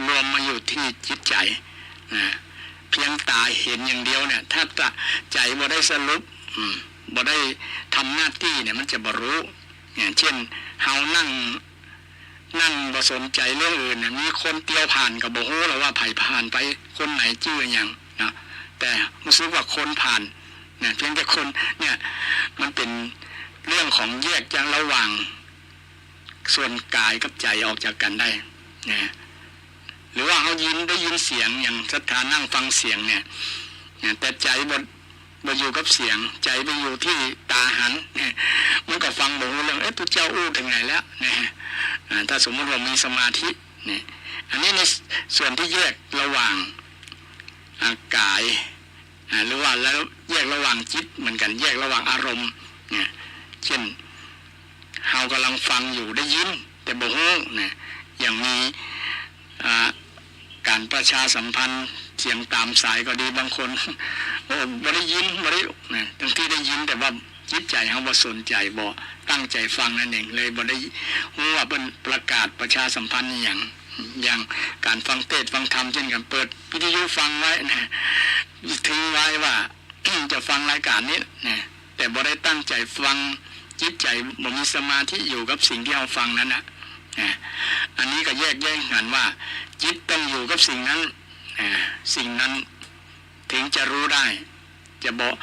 รวมมาอยู่ที่จิตใจนะเพียงตาเห็นอย่างเดียวเนี่ยถ้าใจบ่ได้สรุปบ่ได้ทำหน้าที่เนี่ยมันจะบ่รู้อย่างเช่นเฮานั่งบ่สนใจเรื่องอื่นเนี่ยมีคนเตียวผ่านกับบ่ฮู้แล้วว่าไผผ่านไปคนไหนชื่ออย่างนะ แต่รู้สึกว่าคนผ่านเนี่ยเพียงแต่คนเนี่ยมันเป็นเรื่องของแยกจากระหว่างส่วนกายกับใจออกจากกันได้นะหรือว่าเขาได้ยินเสียงอย่างศรัทธานั่งฟังเสียงเนี่ยแต่ใจบ่อยู่กับเสียงใจไปอยู่ที่ตาหันเนี่ยมันก็ฟังบอกเรื่องพระเจ้าอู้ถึงไหนแล้วนะถ้าสมมติว่ามีสมาธิเนี่ยอันนี้ในส่วนที่แยกระหว่างกายหรือว่าแล้วแยกระหว่างจิตเหมือนกันแยกระหว่างอารมณ์เนี่ยเช่นเฮากำลังฟังอยู่ได้ยินแต่บ่ฮู้เนี่ยอย่างมีการประชาสัมพันธ์เสียงตามสายก็ดีบางคนบ่ได้ยินบ่ได้นะทั้งที่ได้ยินแต่ว่าจิตใจเฮาบ่สนใจบ่ตั้งใจฟังนั่นเองเลยบ่ได้ฮู้ว่าเพิ่นประกาศประชาสัมพันธ์อย่างการฟังเทศน์ฟังธรรมเช่นกันเปิดวิทยุฟังไว้นะถือไว้ว่า จะฟังรายการนี้นะแต่บ่ได้ตั้งใจฟังจิตใจบ่มีสมาธิอยู่กับสิ่งที่เราฟังนั้นนะอันนี้ก็แยกกันว่าจิตต้องอยู่กับสิ่งนั้นสิ่งนั้นถึงจะรู้ได้จะบอก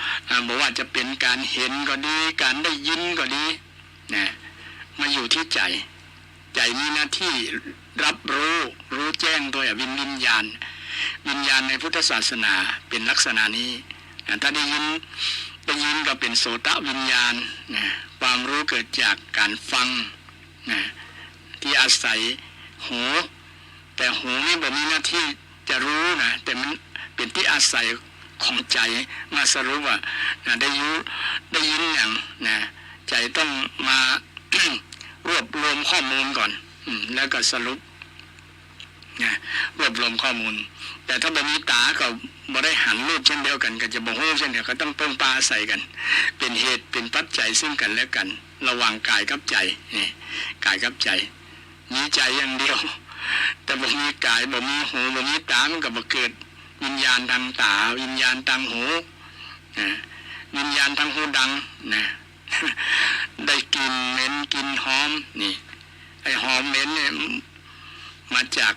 ว่าจะเป็นการเห็นก็ดีการได้ยินก็ดีนะมาอยู่ที่ใจมีหน้าที่รับรู้แจ้งโดยวิญญาณในพุทธศาสนาเป็นลักษณะนี้ถ้าได้ยินก็เป็นโสตวิญญาณนะความรู้เกิดจากการฟังนะที่อาศัยหูแต่หูนี่บ่มีหน้าที่จะรู้นะแต่มันเป็นที่อาศัยของใจมาสรุปว่าได้ยินอย่างนะใจต้องมา รวบรวมข้อมูลก่อนแล้วก็สรุปนะรวบรวมข้อมูลแต่ถ้าบ่มีตาก็บ่ได้หันรูปเช่นเดียวกันก็จะบ่ฮู้เช่นเดียวก็ต้องปาใส่กันเป็นเหตุเป็นปัจจัยซึ่งกันและกันระหว่างกายกับใจนี่กายกับใจมีใจอย่างเดียวแต่บ่มีกายบ่มีหูบ่มีตามันก็บ่เกิดวิญญาณทางตาวิญญาณทางหูวิญญาณทางหูดังนะได้กลิ่นเหม็นกลิ่นหอมนี่ไอ้หอมเหม็นเนี่ยมาจาก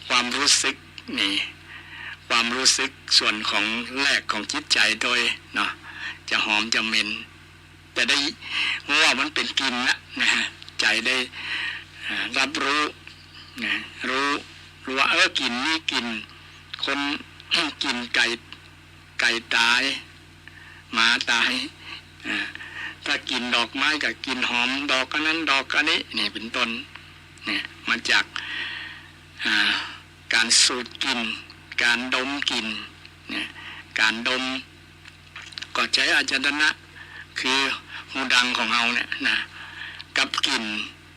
ความรู้สึกนี่ความรู้สึกส่วนของแรกของจิตใจโดยเนาะจะหอมจะเหม็นแต่ได้ว่ามันเป็นกลิ่นนะใจได้รับรู้นะรู้ว่ากลิ่นนี้กลิ่นคนกินไก่ตายหมาตายถ้ากินดอกไม้ก็กินหอมดอกอันนั้นดอกอันนี้นี่เป็นต้นเนี่ยมาจากการสูดกลิ่นการดมกลิ่นเนี่ยการดมก็ใช้อาจารนะคือหูดังของเราเนี่ยนะกับกลิ่น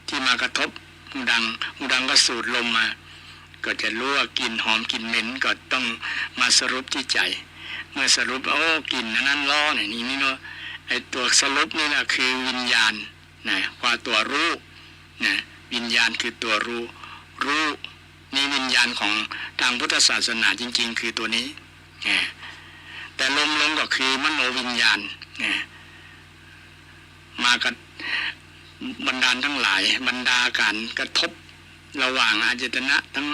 ที่มากระทบหูดังก็สูดลมมาก็จะรู้ว่ากลิ่นหอมกลิ่นเหม็นก็ต้องมาสรุปที่ใจเมื่อสรุปกลิ่นนั้นล้อเนี่ยนี่เนาะไอตัวสรุปนี่แหละคือวิญญาณนะว่าตัวรู้นะวิญญาณคือตัวรู้นี่วิญญาณของทางพุทธศาสนาจริงๆคือตัวนี้แต่ลมก็คือมโนวิญญาณมากับบรรดาทั้งหลายบรรดาการกระทบระหว่างอายตนะทั้ง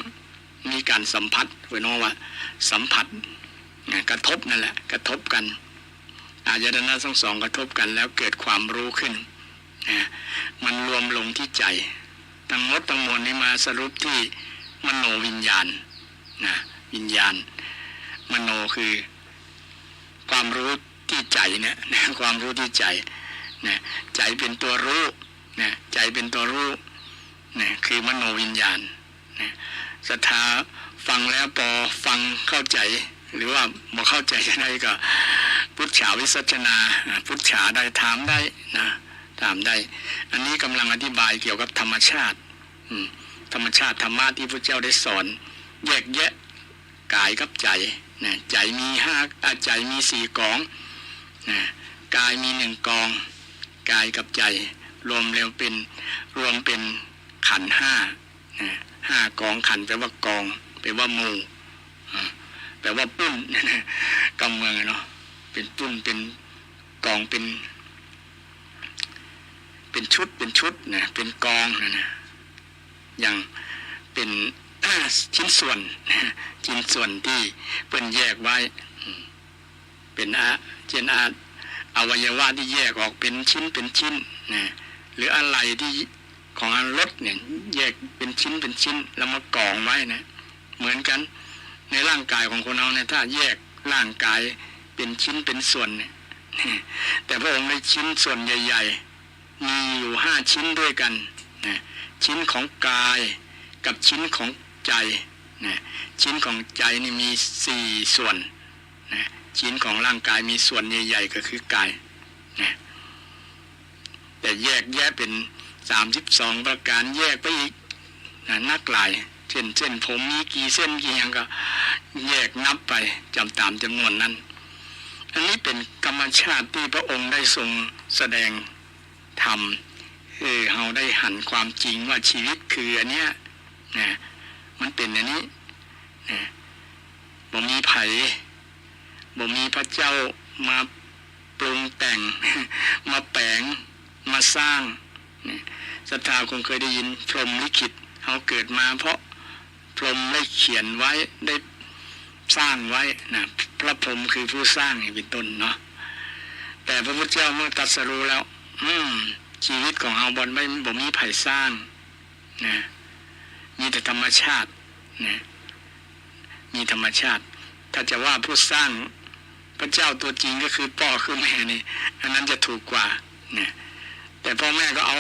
มีการสัมผัสไว้น้องว่าสัมผัสกระทบนั่นแหละกระทบกันอายตนะทั้งสองกระทบกันแล้วเกิดความรู้ขึ้นมันรวมลงที่ใจทั้งหมดทั้งมวลนี้มาสรุปที่มโนวิญญาณวิญญาณมโนคือความรู้ที่ใจเนี่ยความรู้ที่ใจใจเป็นตัวรู้ใจเป็นตัวรู้คือมโนวิญญาณศรัทธาฟังแล้วพอฟังเข้าใจหรือว่าบ่เข้าใจอะไรก็พุทธาวิสัชนาพุทธาได้ถามได้นะถามได้อันนี้กำลังอธิบายเกี่ยวกับธรรมชาติธรรมชาติธรรมะที่พระเจ้าได้สอนแยกแยะกายกับใจใจมีใจมี4กองกายมี1กองกายกับใจรวมเป็นขันธ์5กองขันธ์แปลว่ากองแปลว่าหมู่แปลว่าปุ้นกำเมืองเนาะเป็นปุ้นเป็นกองเป็นชุดเป็นกองอย่างเป็นชิ้นส่วนที่เพิ่นแยกไว้ เป็นเช่นอวัยวะที่แยกออกเป็นชิ้นเป็นชิ้นนะหรืออะไรที่ของรถเนี่ยแยกเป็นชิ้นเป็นชิ้นแล้วมากองไว้นะเหมือนกันในร่างกายของคนเราเนี่ยถ้าแยกร่างกายเป็นชิ้นเป็นส่วนเนี่ยแต่พระองค์ได้ชิ้นส่วนใหญ่ๆมีอยู่5ชิ้นด้วยกันนะชิ้นของกายกับชิ้นของใจนะชิ้นของใจนี่มี4ส่วนนะชิ้นของร่างกายมีส่วนใหญ่ๆก็คือกายนะแต่แยกแยะเป็น32ประการแยกไปอีกนะนักหลายเช่นผมมีกี่เส้นกี่อย่างก็แยกนับไปจำตามจำนวนนั้นอันนี้เป็นธรรมชาติที่พระองค์ได้ทรงแสดงธรรมเราได้หันความจริงว่าชีวิตคืออันเนี้ยนะมันเป็นอันนี้นะบ่มีไผบ่มีพระเจ้ามาปรุงแต่ง มาแปลงมาสร้างนะศรัทธาคงเคยได้ยินพรหมลิขิตเขาเกิดมาเพราะพรหมได้เขียนไว้ได้สร้างไว้นะพระพรหมคือผู้สร้างเป็นต้นเนาะแต่พระพุทธเจ้าเมื่อตรัสรู้แล้วชีวิตของเราบ่มีไผสร้างนะมีแต่ธรรมชาตินะมีธรรมชาติถ้าจะว่าผู้สร้างพระเจ้าตัวจริงก็คือพ่อคือแม่นี่อันนั้นจะถูกกว่านะแต่พ่อแม่ก็เอา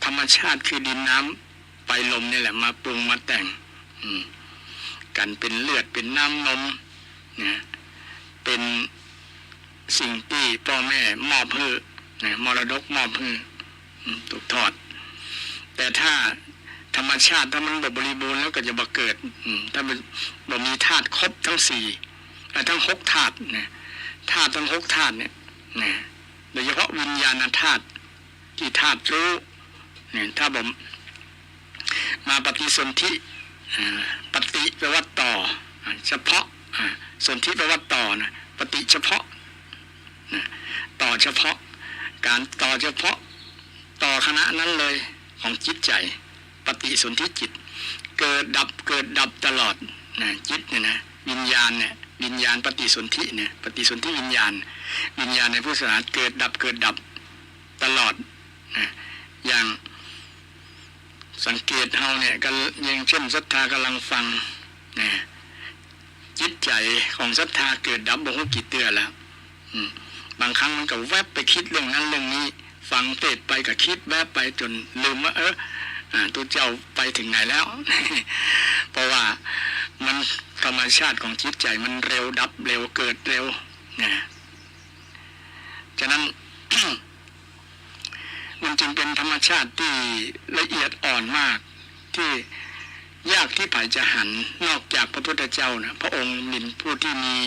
ธรรมชาติคือดินน้ำไฟลมนี่แหละมาปรุงมาแต่งกันเป็นเลือดเป็นน้ำนมนะเป็นสิ่งที่พ่อแม่มอบให้นะมรดกมอบให้ถูกทอดแต่ถ้าธรรมชาติถ้ามันบริบูรณ์แล้วก็จะบังเกิดถ้ามันบ่มีธาตุครบทั้ง4ทั้ง6ธาตุนะธาตุทั้ง6ธาตุเนี่ยนะโดยเฉพาะวิญญาณธาตุที่ธาตุรู้เนี่ยถ้าผมมาปฏิสนธิปฏิแปลว่าต่อเฉพาะสนธิแปลว่าต่อนะปฏิเฉพาะต่อเฉพาะการต่อเฉพาะต่อคณะนั้นเลยของจิตใจปฏิสนธิจิตเกิดดับตลอดนะจิตเนี่ยนะวิญญาณเนี่ยวิญญาณปฏิสนธิเนี่ยปฏิสนธิวิญญาณในพุทธศาสนาเกิดดับตลอดนะอย่างสังเกตเฮาเนี่ยก็ยังเช่นศรัทธากำลังฟังนะจิตใจของศรัทธาเกิดดับบ่ฮู้กี่เตือแล้วบางครั้งมันก็แวบไปคิดเรื่องนั้นเรื่องนี้ฟังเทศไปก็คิดแวบไปจนลืมว่าตัวเจ้าไปถึงไหนแล้ว เพราะว่ามันธรรมชาติของจิตใจมันเร็วดับเร็วเกิดเร็วนะฉะนั้น มันจึงเป็นธรรมชาติที่ละเอียดอ่อนมากที่ยากที่ไผจะหันนอกจากพระพุทธเจ้านะพระองค์เป็นผู้ที่มี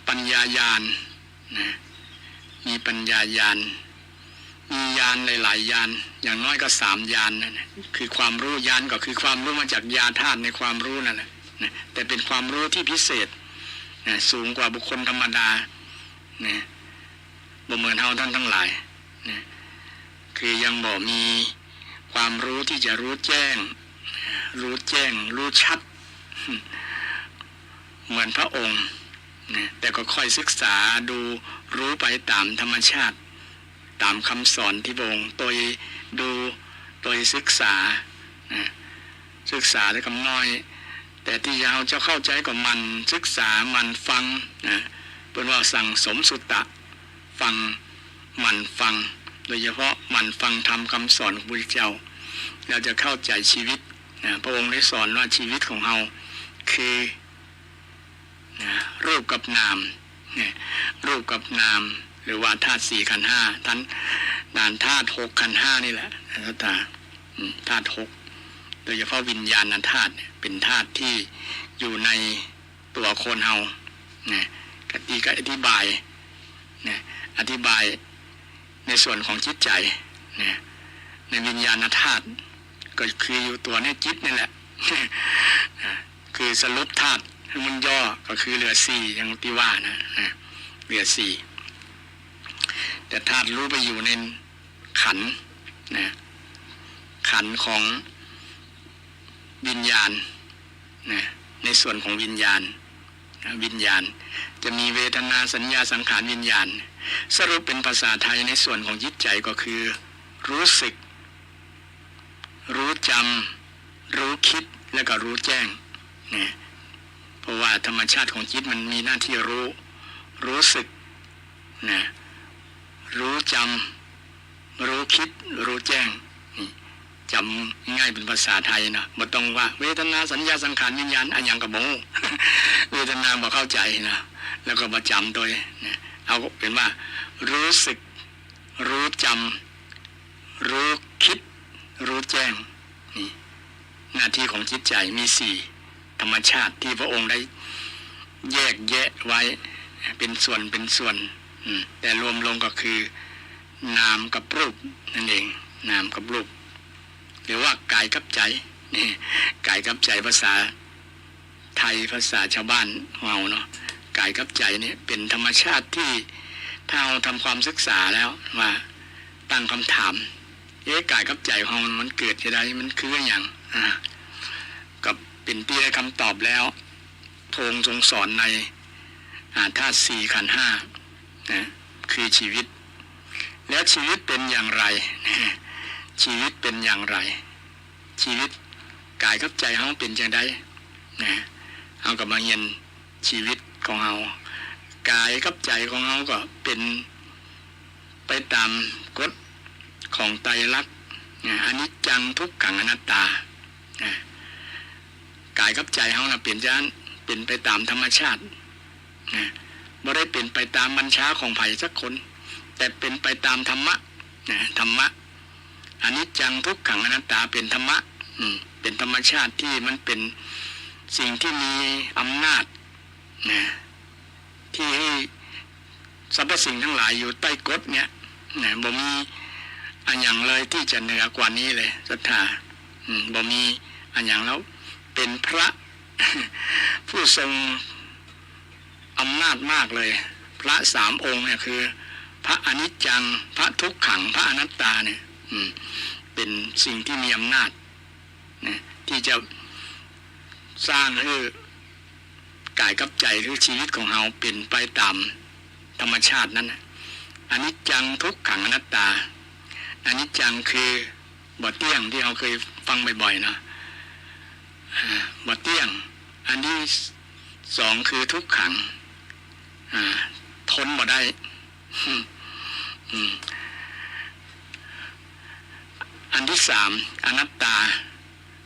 ปัญญาญาณนะมีปัญญาญาณมีญาณหลายๆญาณอย่างน้อยก็3ญาณนั่นนะคือความรู้ญาณก็คือความรู้มาจากญาธาตุในความรู้นั่นแหละนะแต่เป็นความรู้ที่พิเศษนะสูงกว่าบุคคลธรรมดานะบ่เหมือนเฮาท่านทั้งหลายนะคือยังบ่มีความรู้ที่จะรู้แจ้งรู้ชัดเหมือนพระองค์นะแต่ก็ค่อยศึกษาดูรู้ไปตามธรรมชาติตามคำสอนที่พระองค์โดยศึกษานะศึกษาได้คำน้อยแต่ที่เราจะเข้าใจก็มันศึกษามันฟังนะเป็นว่าสั่งสมสุตตะฟังมันฟังโดยเฉพาะมันฟังธรรมคำสอนของพระพุทธเจ้าเราจะเข้าใจชีวิตนะพระองค์ได้สอนว่าชีวิตของเราคือนะรูปกับนามนะรูปกับนามหรือว่าธาตุ4ขันธ์5ทั้งด่านธาตุ6ขันธ์5นี่แหละธาตุ6โดยเฉพาะวิญญาณธาตุเป็นธาตุที่อยู่ในตัวคนเฮานะก็อธิบายนะอธิบายในส่วนของจิตใจนะในวิญญาณธาตุก็คืออยู่ตัวในจิตนี่แหละ คือสรุปธาตุมันย่อก็คือเหลือ4อย่างที่ว่านะเหลือ4แต่ธาตุรู้ไปอยู่ในขันธ์นะขันธ์ของวิญญาณนะในส่วนของวิญญาณ วิญญาณจะมีเวทนาสัญญาสังขารวิญญาณสรุปเป็นภาษาไทยในส่วนของจิตใจก็คือรู้สึกรู้จำรู้คิดแล้วก็รู้แจ้งเนี่ยเพราะว่าธรรมชาติของจิตมันมีหน้าที่รู้สึกนะรู้จำรู้คิดรู้แจ้งนี่จำง่ายเป็นภาษาไทยนะบ่ต้องว่าเวทนาสัญญาสังขารวิญญาณอันยังกับโม เวทนาบ่เข้าใจนะแล้วก็มาจำโดยนะเอาเป็นว่ารู้สึกรู้จำรู้คิดรู้แจ้งนี่หน้าที่ของจิตใจมีสี่ธรรมชาติที่พระองค์ได้แยกแยะไว้เป็นส่วนแต่รวมลงก็คือนามกับรูปนั่นเองนามกับรูปหรือว่ากายกับใจนี่กายกับใจภาษาไทยภาษาชาวบ้านของเราเนาะกายกับใจนี่เป็นธรรมชาติที่ถ้าเราทำความศึกษาแล้วว่าตั้งคำถามกายกับใจของเรามันเกิดจะได้มันคืออย่างกับเป็นที่ได้คำตอบแล้วพระองค์ทรงสอนในธาตุสี่ขันธ์ห้านะคือชีวิตแล้วชีวิตเป็นอย่างไรชีวิตเป็นอย่างไรชีวิตกายกับใจเขาเป็นอย่างไรนะเอากับมาเรียนชีวิตของเรากายกับใจของเราก็เป็นไปตามกฎของไตรลักษณ์อนิจจังทุกขังอนัตตากายกับใจเขาเปลี่ยนจากเป็นไปตามธรรมชาติไม่ได้เป็นไปตามบัญชาของไผ่สักคนแต่เป็นไปตามธรรมะธรรมะอนิจจังทุกขังอนัตตาเป็นธรรมะเป็นธรรมชาติที่มันเป็นสิ่งที่มีอำนาจที่ให้สรรพสิ่งทั้งหลายอยู่ใต้กฎเนี่ยบ่มีอันอย่างเลยที่จะเหนือกว่านี้เลยศรัทธาบ่มีอันอย่างแล้วเป็นพระ ผู้ทรงอำนาจมากเลยพระสามองค์เนี่ยคือพระอนิจจังพระทุกขังพระอนัตตาเนี่ยเป็นสิ่งที่มีอำนาจนะที่จะสร้างให้กายกับใจหรือชีวิตของเราเป็นไปตามธรรมชาตินั้นอนิจจังทุกขังอนัตตาอนิจจังคือบ่เที่ยงที่เราเคยฟังบ่อยๆนะบ่เที่ยงอันที่สองคือทุกขังทนบ่ได้อันที่สามอนัตตา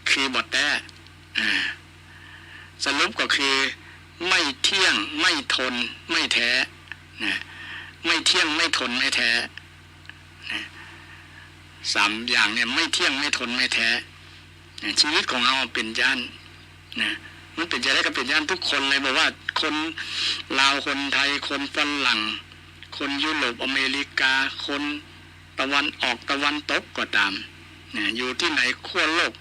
คือบ่แท้สรุปก็คือไม่เที่ยงไม่ทนไม่แท้ไม่เที่ยงไม่ทนไม่แท้สามอย่างเนี่ยไม่เที่ยงไม่ทนไม่แท้ชีวิตของเราเป็นย่านมันเป็นจะได้ก็เป็นย่านทุกคนเลยบอกว่าคนลาวคนไทยคนฝรั่งคนยุโรปอเมริกาคนตะวันออกตะวันตกก็ตามอยู่ที่ไหนขั้วโลก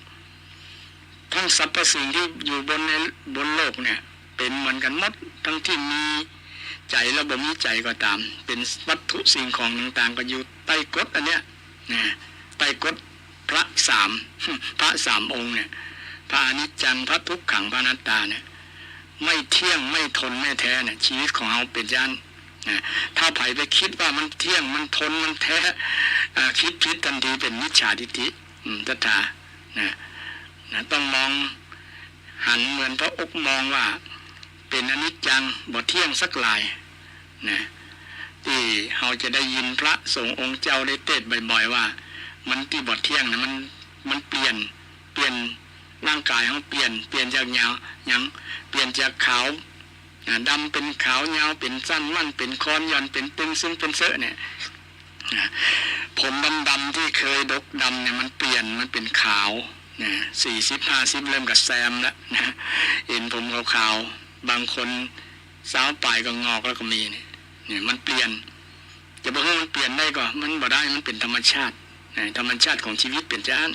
ทั้งสรรพสิ่งที่อยู่บนโลกเนี่ยเป็นเหมือนกันหมดทั้งที่มีใจและบ่มีใจก็ตามเป็นวัตถุสิ่งของต่างๆก็อยู่ใต้กฎอันเนี้ยใต้กฎพระสามองค์เนี่ยพระอนิจจังพระทุกขังพระอนัตตาเนี่ยไม่เที่ยงไม่ทนไม่แท้เนี่ยชีวิตของเราเป็นย่านถ้าไผ่ไปคิดว่ามันเที่ยงมันทนมันแท้คิดผิดทันทีเป็นมิจฉาทิฏฐิทัตถาต้องมองหันเหมือนพระอกมองว่าเป็นอนิจจังบ่เที่ยงสักลายที่เราจะได้ยินพระสงฆ์องค์เจ้าได้เทศน์บ่อยๆว่ามันที่บ่เที่ยงนะมันเปลี่ยนร่างกายเขาเปลี่ยนจากยาวยังเปลี่ยนจากขาวดำเป็นขาวยาวเป็นสั้นมั่นเป็นคอนย่อนเป็นตึงซึ่งเป็นเสื้อเนี่ยผมดำที่เคยดกดำเนี่ยมันเปลี่ยนมันเป็นขาว40-50เริ่มกับแซมแล้วเห็นผมขาวๆบางคนสาวปลายก็งอกแล้วก็มีเนี่ยมันเปลี่ยนจะบอกว่ามันเปลี่ยนได้ก็มันบ่ได้มันเป็นธรรมชาติธรรมชาติของชีวิตเป็นจ้าน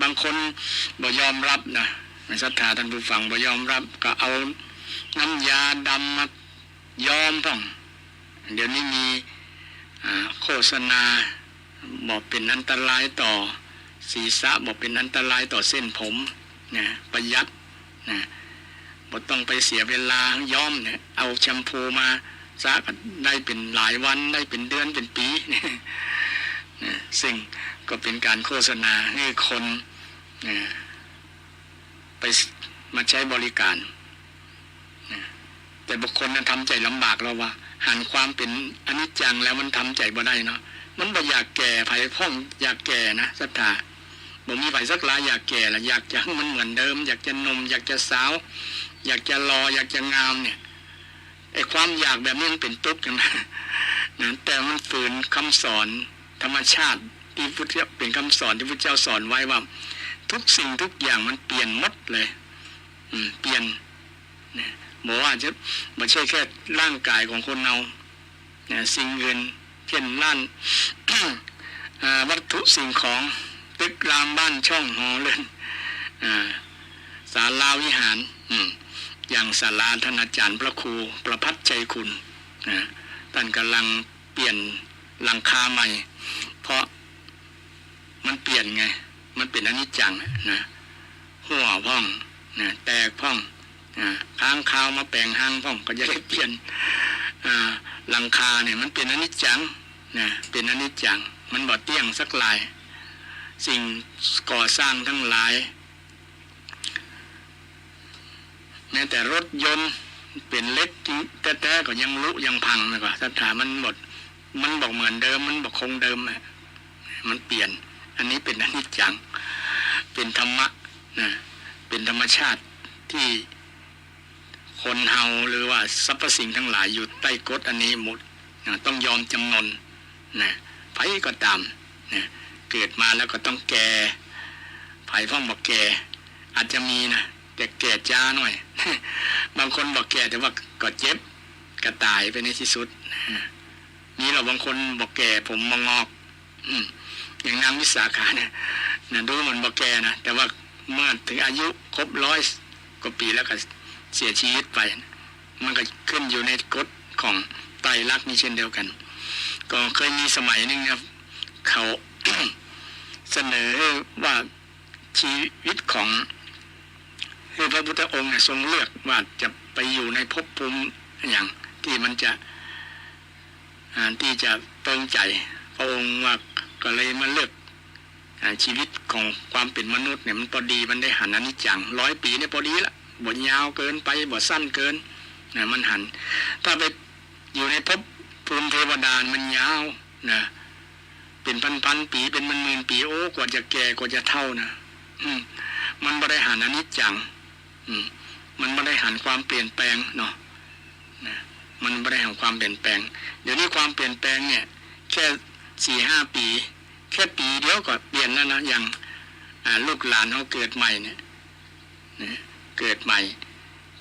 บางคนบ่ยอมรับนะในศรัทธาท่านผู้ฟังบ่ยอมรับก็เอาน้ำยาดำมายอมพ่องเดี๋ยวนี้มีโฆษณาบอกเป็นอันตรายต่อศีรษะบอกเป็นอันตรายต่อเส้นผมประหยัด บ่ต้องไปเสียเวลาย้อมเนี่ยเอาแชมพูมาซะก็ได้เป็นหลายวันได้เป็นเดือนเป็นปีเนี่ยซึ่งก็เป็นการโฆษณาให้คนไปมาใช้บริการแต่บุคคลนั้นทำใจลำบากแล้วว่าหันความเป็นอนิจจังแล้วมันทำใจบ่ได้เนาะมันบ่อยากแก่ไผพ่องอยากแก่นะศรัทธาบ่มีไผสักหลายอยากแก่ละอยากจะให้มันเหมือนเดิมอยากจะหนุ่มอยากจะสาวอยากจะรออยากจะงามเนี่ยไอ้ความอยากแบบนี้มันเป็นทุกข์นะแต่มันฝืนคำสอนธรรมชาติที่พุทธเจ้าเป็นคำสอนที่พุทธเจ้าสอนไว้ว่าทุกสิ่งทุกอย่างมันเปลี่ยนหมดเลยเปลี่ยนเนี่ยบอกว่าจะไม่ใช่แค่ร่างกายของคนเราเนี่ยสิ่งอื่นเช่นล้าน วัตถุสิ่งของตึกรามบ้านช่องหอเรือนศาลาวิหารอย่างศาลาท่านอาจารย์พระครูประภัสชัยคุณท่านกำลังเปลี่ยนหลังคาใหม่เพราะมันเปลี่ยนไงมันเป็นอนิจจังนะหัวพ่องนะแตกพ่องค้างคาวมาแปลงห้างพ่องก็จะได้เปลี่ยนหลังคาเนี่ยมันเป็นอนิจจังนะเป็นอนิจจังมันบ่เที่ยงสักลายสิ่งก่อสร้างทั้งหลายแม้แต่รถยนต์เป็นเล็กแต่ก็ยังรุยังพังนะก็สถานมันบอกเหมือนเดิมมันบอกคงเดิมมันเปลี่ยนอันนี้เป็นอนิจจังเป็นธรรมะนะเป็นธรรมชาติที่คนเฮาหรือว่าสรรพสิ่งทั้งหลายอยู่ใต้กฎอันนี้หมดนะต้องยอมจำนนนะไผก็ตามนะเกิดมาแล้วก็ต้องแก่ไผพ่อบอกแก่อาจจะมีนะแต่แก่จ้าหน่อย บางคนบอกแก่แต่ว่าก็เจ็บก็ตายไปในที่สุดมีเราบางคนบอกแก่ผมมางอกอย่างนางวิสาขาเนี่ยดูเหมือนบอกแก่นะแต่ว่าเมื่อถึงอายุครบ100 กว่าปีแล้วก็เสียชีวิตไปมันก็ขึ้นอยู่ในกฎของไตรลักษณ์นี้เช่นเดียวกันก็เคยมีสมัยหนึ่งนะเขา เสนอว่าชีวิตของพระพุทธองค์เนี่ยทรงเลือกว่าจะไปอยู่ในภพภูมิอย่างที่มันจะที่จะตรงใจพระองค์ว่าก็เลยมาเลือกชีวิตของความเป็นมนุษย์เนี่ยมันพอดีมันได้หันอนิจจัง100 ปีเนี่ยพอดีละบ่ยาวเกินไปบ่สั้นเกินนะมันหันถ้าไปอยู่ในภพภูมิเทวดามันยาวนะเป็นพันปีเป็นหมื่นปีโอ้กว่าจะแก่กว่าจะเฒ่านะมันบ่ได้หันอนิจจังมันไม่ได้หันความเปลี่ยนแปลงเนาะมันไม่ได้หันความเปลี่ยนแปลงเดี๋ยวนี้ความเปลี่ยนแปลงเนี่ยแค่4-5 ปีแค่ปีเดียวก็เปลี่ยนแล้วนะอย่างลูกหลานเขาเกิดใหม่เนี่ยเกิดใหม่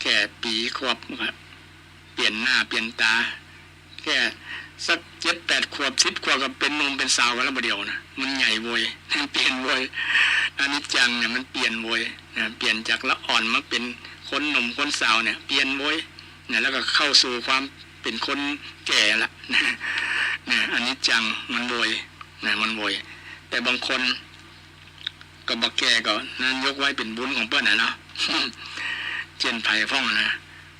แค่ปีขวบเปลี่ยนหน้าเปลี่ยนตาแค่สัก7-8 ขวบ10 ขวบก็เป็นหนุ่มเป็นสาวกันแล้วเดียวนะมันใหญ่โวยเปลี่ยนโวยอนิจจังเนี่ยมันเปลี่ยนโวยเปลี่ยนจากละอ่อนมาเป็นคนหนุ่มคนสาวเนี่ยเปลี่ยนโวยเนี่ยแล้วก็เข้าสู่ความเป็นคนแก่ละเนี่ยอนิจจังมันโวยมันโวยแต่บางคนก็บักแก่ก็นั้นยกไว้เป็นบุญของเพื่อนเนาะเจนไผ่ฟ้องนะ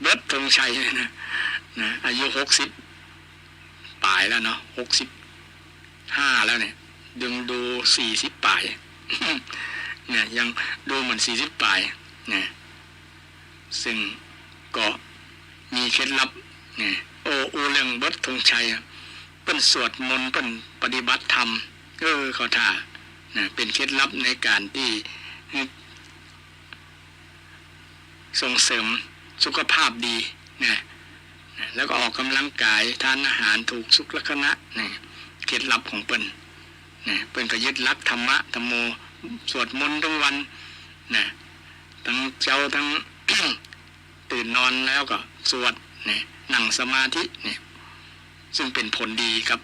เบิดธงชัยนะอายุ60 ปลายแล้วเนาะ65แล้วเนี่ยดู40 ปลายเนี่ยยังดูเหมือน40 ปลายเนี่ยซึ่งก็มีเคล็ดลับเนี่ยโอ้เรื่องเบิดธงชัยเปิ้นสวดมนต์เปิ้นปฏิบัติธรรมเขาท่าเป็นเคล็ดลับในการที่ส่งเสริมสุขภาพดีนะแล้วก็ออกกำลังกายทานอาหารถูกสุขลักษณะนี่เคล็ดลับของเปิ้นเปิ้นก็ยึดหลักธรรมะธรรมโมสวดมนต์ทั้งวันทั้งเจ้าทั้ง ตื่นนอนแล้วก็สวดนั่งสมาธิซึ่งเป็นผลดีกับ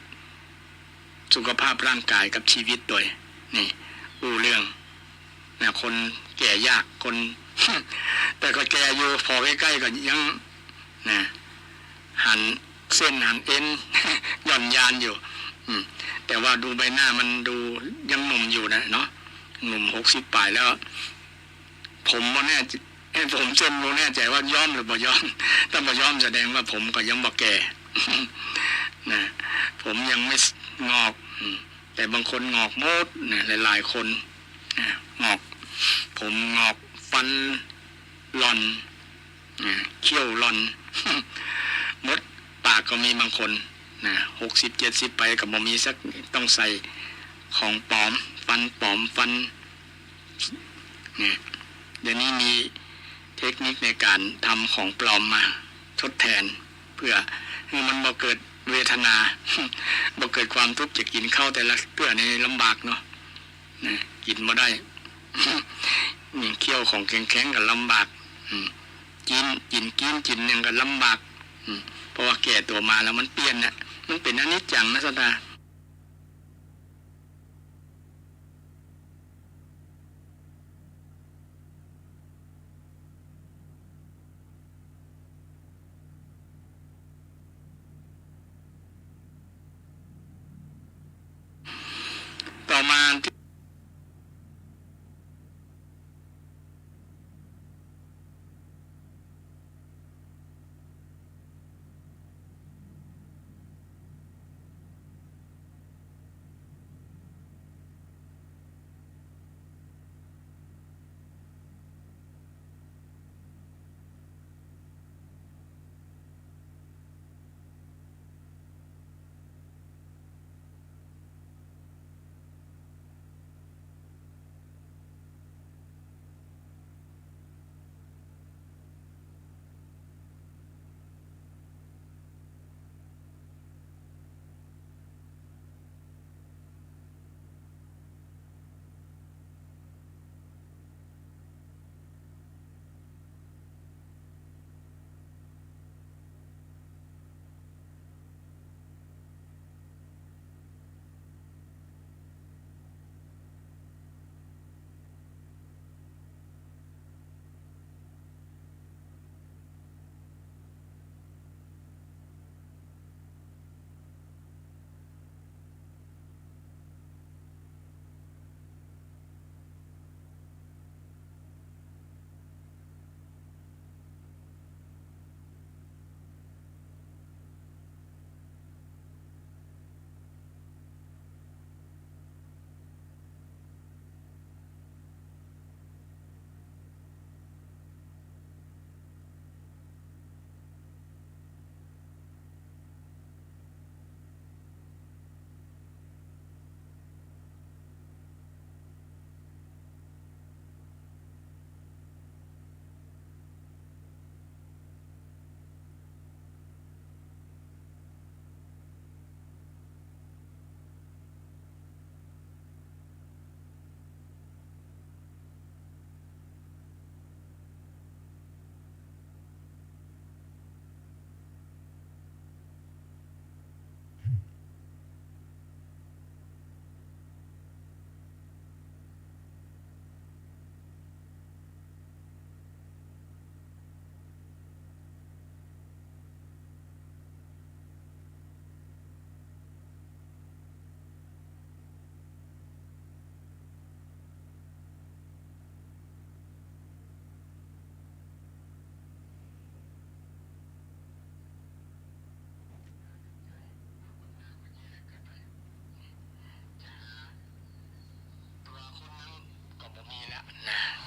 สุขภาพร่างกายกับชีวิตโดยเรื่องคนแก่ยากคน แต่ก็แก่อยู่พอใกล้ๆก็ยังหันเส้นหันเอ็น หย่อนยานอยู่แต่ว่าดูใบหน้ามันดูยังหนุ่มอยู่นะเนาะหนุ่ม60 ปลายแล้วผมว่าแน่ ผมจนรู้แน่ใจว่าย้อมหรือบ่ย้อมถ้าบ่ย้อมแสดงว่าผมก็ยังบ่แก่ นะผมยังไม่งอกแต่บางคนงอกหมดนะหลายๆคนงอกผมงอกฟันหล่อนเขี้ยวหล่อน มดปากก็มีบางคนนะ60-70ไปกับบ่มีสักต้องใส่ของปลอมฟันปลอมฟันเนี่ยเดี๋ยวนี้มีเทคนิคในการทำของปลอมมาทดแทนเพื่อให้มันบ่เกิดเวทนา บ่เกิดความทุกข์จะกินข้าวแต่ละเพื่อในลำบากเนาะนะกินบ่ได้ นี่เคี้ยวของแข็งๆก็ลำบากกินยังก็ลำบากเพราะว่าแก่ตัวมาแล้วมันเปลี่ยนน่ะมันเป็นอนิจจังนะสัตตาต่อมา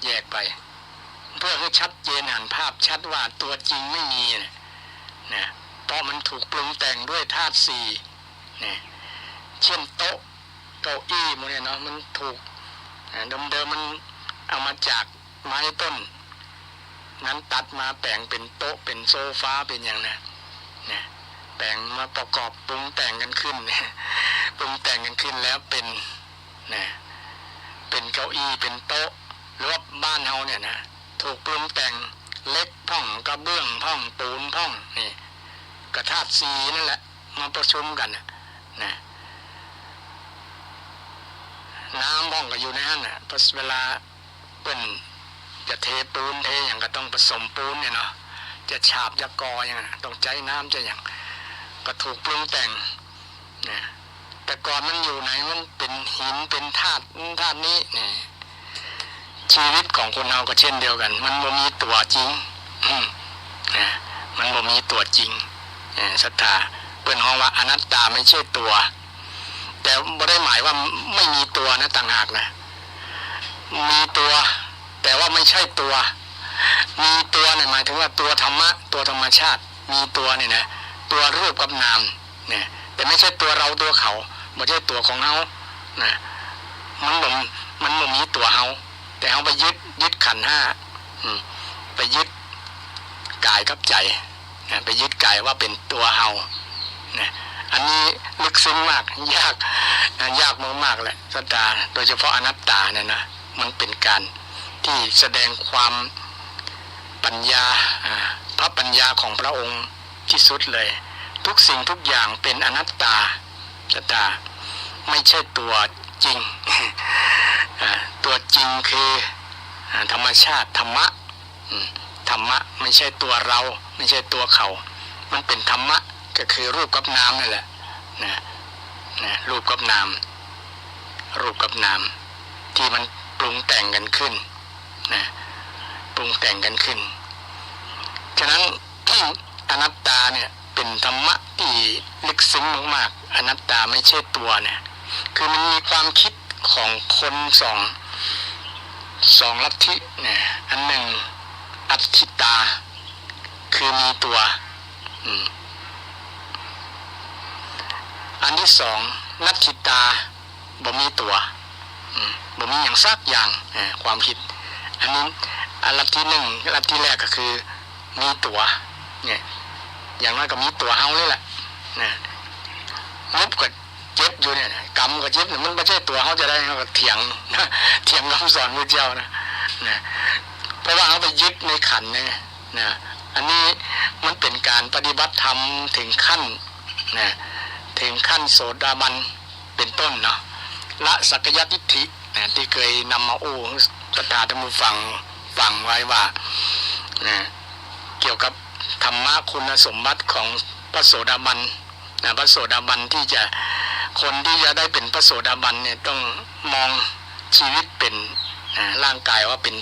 แยกไปเพื่อให้ชัดเจนหันภาพชัดว่าตัวจริงไม่มีนะเพราะมันถูกปรุงแต่งด้วยธาตุสี่นะเช่นโต๊ะเก้าอี้มันเนี่ยเนาะมันถูกเดิมมันเอามาจากไม้ต้นนั้นตัดมาแต่งเป็นโต๊ะเป็นโซฟาเป็นอย่างนั้นนะแต่งมาประกอบปรุงแต่งกันขึ้นปรุงแต่งกันขึ้นแล้วเป็นนะเป็นเก้าอี้เป็นโต๊ะหรือว่าบ้านเฮาเนี่ยนะถูกปรุงแต่งเล็กพ่องกระเบื้องพ่องปูนพ่องนี่กระธาตุสีนั่นแหละมาประชุมกันนะน้ำพ่องก็อยู่ในนั้นนะเวลาเป็นจะเทปูนเทอย่างก็ต้องผสมปูนเนี่ยเนาะจะฉาบจะกออย่างนั้นต้องใจน้ำจะอย่างก็ถูกปรุงแต่งนะแต่ก่อนมันอยู่ไหนมันเป็นหินเป็นธาตุนี้นี่เ ชีวิตของคนเราก็เช่นเดียวกันมันบ่มีตัวจริงมันบ่มีตัวจริงศรัทธาเปิ้นฮ้องว่าอนัตตาไม่ใช่ตัวแต่บ่ได้หมายว่าไม่มีตัวนะต่างหากนะมีตัวแต่ว่าไม่ใช่ตัวมีตัวเนี่ยหมายถึงว่าตัวธรรมะตัวธรรมชาติมีตัวเนี่ยนะตัวรูปกับนามเนี่ยแต่ไม่ใช่ตัวเราตัวเขาไม่ใช่ตัวของเฮานะมันบ่มีตัวเฮาแต่เฮาไปยึดขันธ์ห้าไปยึดกายกับใจไปยึดกายว่าเป็นตัวเฮานะอันนี้ลึกซึ้งมากยากมากๆแหละศรัทธาโดยเฉพาะอนัตตาเนี่ยนะมันเป็นการที่แสดงความปัญญาพระปัญญาของพระองค์ที่สุดเลยทุกสิ่งทุกอย่างเป็นอนัตตาศรัทธาไม่ใช่ตัวจริง ตัวจริงคือธรรมชาติธรรมะธรรมะไม่ใช่ตัวเราไม่ใช่ตัวเขามันเป็นธรรมะก็คือรูปกับนามนั่นแหละรูปกับนามที่มันปรุงแต่งกันขึ้นปรุงแต่งกันขึ้นฉะนั้น อนัตตาเนี่ยเป็นธรรมะที่ลึกซึ้งมากๆอนัตตาไม่ใช่ตัวเนี่ยคือมันมีความคิดของคนสองลัทธิเนี่ยอันหนึ่งอัตถิตาคือมีตัวอันที่สองนัตถิตาบ่มีตัวบ่มีอย่างซักอย่างความคิดอันนี้ลัทธิหนึ่งลัทธิแรกก็คือมีตัวเนี่ยอย่างน้อยก็มีตัวเฮาเลยแหละนะลบก็เจ็บอยู่เนี่ยกรรมก็เจ็บมันไม่ใช่ตัวเฮาจะได้เขาก็เถียงคำสอนพระเจ้านะเพราะว่าเขาไปยึดในขันธ์เนี่ยนะอันนี้มันเป็นการปฏิบัติธรรมถึงขั้นนะถึงขั้นโสดาบันเป็นต้นเนาะละสักกายทิฏฐินะที่เคยนำมาศรัทธาท่านผู้ฟังไว้ว่านะเกี่ยวกับธรรมะคุณสมบัติของพระโสดาบันนะพระโสดาบันที่จะคนที่จะได้เป็นพระโสดาบันเนี่ยต้องมองชีวิตเป็นร่างกายว่าเป็น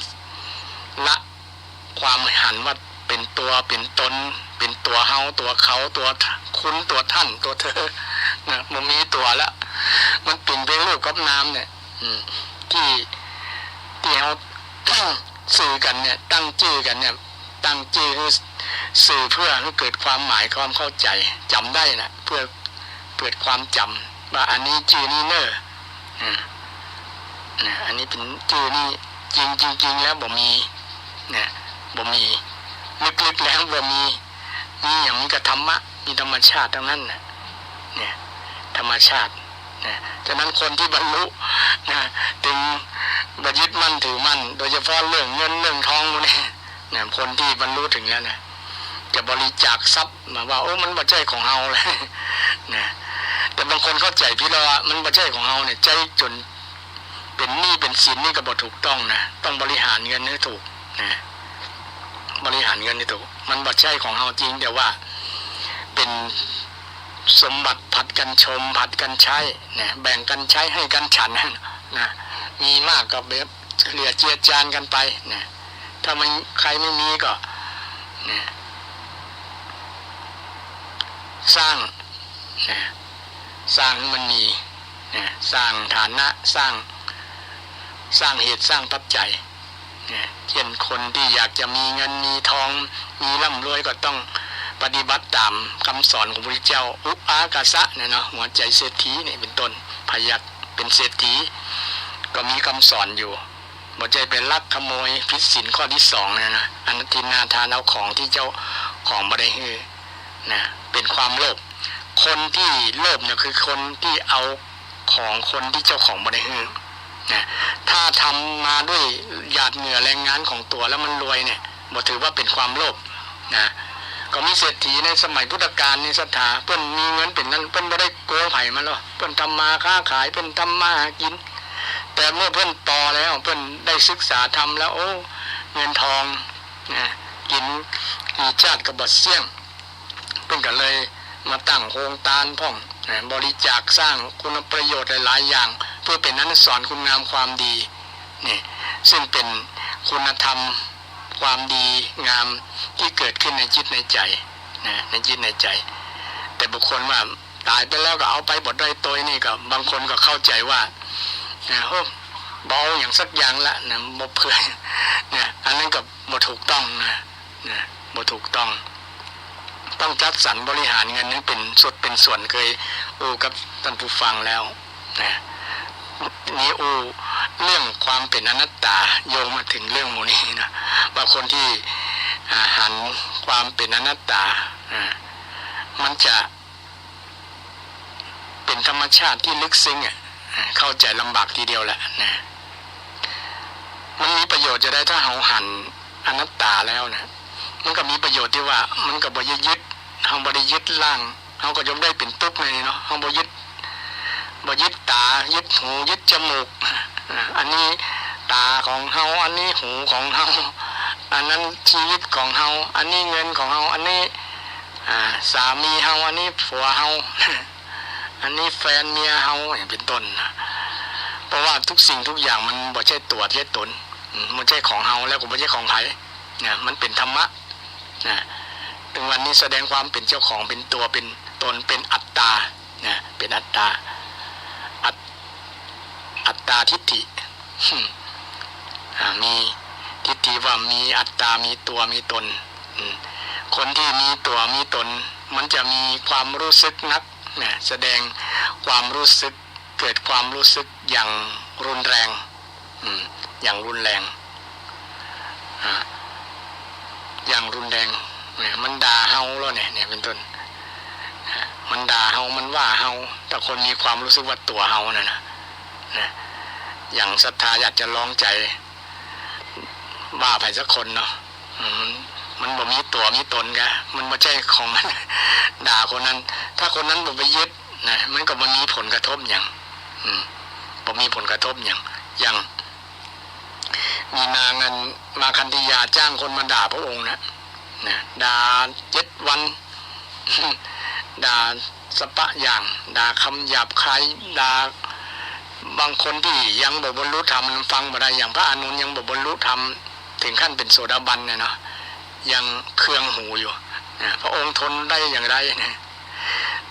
ละความหันว่าเป็นตัวเป็นตนเป็นตัวเฮาตัวเขาตัวคุณตัวท่านตัวเธอนะมันมีตัวแล้วมันเป็นเรื่องรูปกับนามเนี่ยที่เขาสื่อกันเนี่ยตั้งชื่อกันเนี่ยตั้งชื่อคือสื่อเพื่อให้เกิดความหมายความเข้าใจจำได้นะเพื่อเกิดความจำว่าอันนี้ชื่อนี้เนอะอันนี้เป็นชื่อนี้จริงแล้วบ่มีเนี่ยบ่มีลึกๆแล้วบ่มีอย่างนี้ก็ธรรมะมีธรรมชาติทั้งนั้นเนี่ยธรรมชาติฉะนั้นคนที่บรรลุถึงบยึดมั่นถือมั่นโดยเฉพาะเรื่องเงินเรื่องทองพวกนี้คนที่บรรลุถึงแล้วนะจะบริจาคทรัพย์มาว่าโอ้มันบ่ใช่ของเฮาเลยนะแต่บางคนเข้าใจพี่เราว่ามันบ่ใช่ของเฮาเนี่ยใจจนเป็นหนี้เป็นสินนี่ก็บ่ถูกต้องนะต้องบริหารเงินให้ถูกนะบริหารเงินให้ถูกมันบ่ใช่ของเฮาจริงแต่ว่าเป็นสมบัติผัดกันชมผัดกันใช้นะแบ่งกันใช้ให้กันฉันนะมีมากก็แบบเหลือเจียดจานกันไปนะถ้าใครไม่มีก็นะสร้างให้มันมีนะสร้างฐานะสร้างเหตุสร้างปัจจัยนะเช่นคนที่อยากจะมีเงินมีทองมีร่ำรวยก็ต้องปฏิบัติตามคำสอนของพระพุทธเจ้าอุปากาสะเนี่ยเนาะหัวใจเศรษฐีเนี่ยเป็นต้นพยัคฆ์เป็นเศรษฐีก็มีคำสอนอยู่บ่ใจเป็นลักขโมยผิดศีลข้อที่2เนี่ยนะอนัตถินาทานเอาของที่เจ้าของบ่ได้ให้นะเป็นความโลภคนที่โลภเนี่ยคือคนที่เอาของคนที่เจ้าของบ่ได้ให้นะถ้าทำมาด้วยหยาดเหงื่อแรงงานของตัวแล้วมันรวยเนี่ยบ่ถือว่าเป็นความโลภนะก็มีเศรษฐีในสมัยพุทธกาลในศรัทธาเพิ่นมีเงินเป็นนั้นเพิ่นบ่ได้โกงไผมาหรอกเพิ่นทำมาค้าขายเพิ่นทำมาหากินแต่เมื่อเพิ่นโตแล้วเพิ่นได้ศึกษาธรรมแล้วโอ้เงินทองกินกี่ชาติก็บ่เสี่ยงเพิ่นก็เลยมาตั้งโครงการพ่องบริจาคสร้างคุณประโยชน์หลายๆอย่างเพื่อเป็นอนุสรณ์คุณงามความดี นี่ซึ่งเป็นคุณธรรมความดีงามที่เกิดขึ้นในจิตในใจนะในจิตในใจแต่บุคคลว่าตายไปแล้วก็เอาไปบดได้ตัวนี่ก็บางคนก็เข้าใจว่าโอ้เบาอย่างสักอย่างละนะบ่เพื่อเนี่ยอันนั้นก็บ่ถูกต้องนะบ่ถูกต้องจัดสรรบริหารเงินนั้นเป็นสุดเป็นส่วนเคยกับท่านผู้ฟังแล้วนะนี่เรื่องความเป็นอนัตตาโยงมาถึงเรื่องโมนี้นะว่าคนที่หันความเป็นอนัตตามันจะเป็นธรรมชาติที่ลึกซึ้งเข้าใจลำบากทีเดียวแหละนะมันมีประโยชน์จะได้ถ้าเราหันอนัตตาแล้วนะมันก็มีประโยชน์ที่ว่ามันก็บ่ยึดเราบ่ได้ยึดร่างเราก็ยอมได้เป็นตุ๊กเลยเนาะเราบ่ยึดตายึดหูยึดจมูกอันนี้ตาของเฮาอันนี้หูของเฮาอันนั้นชีวิตของเฮาอันนี้เงินของเฮาอันนี้สามีเฮาอันนี้ผัวเฮาอันนี้แฟนเมียเฮาอย่างเป็นต้นนะเพราะว่าทุกสิ่งทุกอย่างมันบ่ใช่ตัวใช่ตนมันใช่ของเฮาแล้วก็บ่ใช่ของไผเนี่ยมันเป็นธรรมะนะถึงวันนี้แสดงความเป็นเจ้าของเป็นตัวเป็นตนเป็นอัตตานะเป็นอัตตาอัตตาทิฏฐิมีทิฏฐิว่ามีอัตตามีตัวมีตนคนที่มีตัวมีตนมันจะมีความรู้สึกนักนะแสดงความรู้สึกเกิดความรู้สึกอย่างรุนแรงอย่างรุนแรงอย่างรุนแรงเนี่ยมันด่าเฮาแล้วเนี่ยเป็นต้นมันด่าเฮามันว่าเฮาแต่คนมีความรู้สึกว่าตัวเฮานะอย่างศรัทธาอยากจะลองใจว่าไปสักคนเนาะมันบ่มีตัวมีตนกะมันไม่ใช่ของมันด่าคนนั้นถ้าคนนั้นบ่ไปยึดนะมันก็บ่มีผลกระทบอย่างบ่มีผลกระทบอย่างมีนางเงินมาคันธยาจ้างคนมาด่าพระองค์นะด่า7 วันด่าสปะอย่างด่าคำหยาบคายด่าบางคนที่ยังบ่บรรลุธรรมฟังบ่ได้อย่างพระอานนท์ยังบ่บรรลุธรรมถึงขั้นเป็นโสดาบันเนี่ยเนาะยังเครื่องหูอยู่พระองค์ทนได้อย่างไรนะ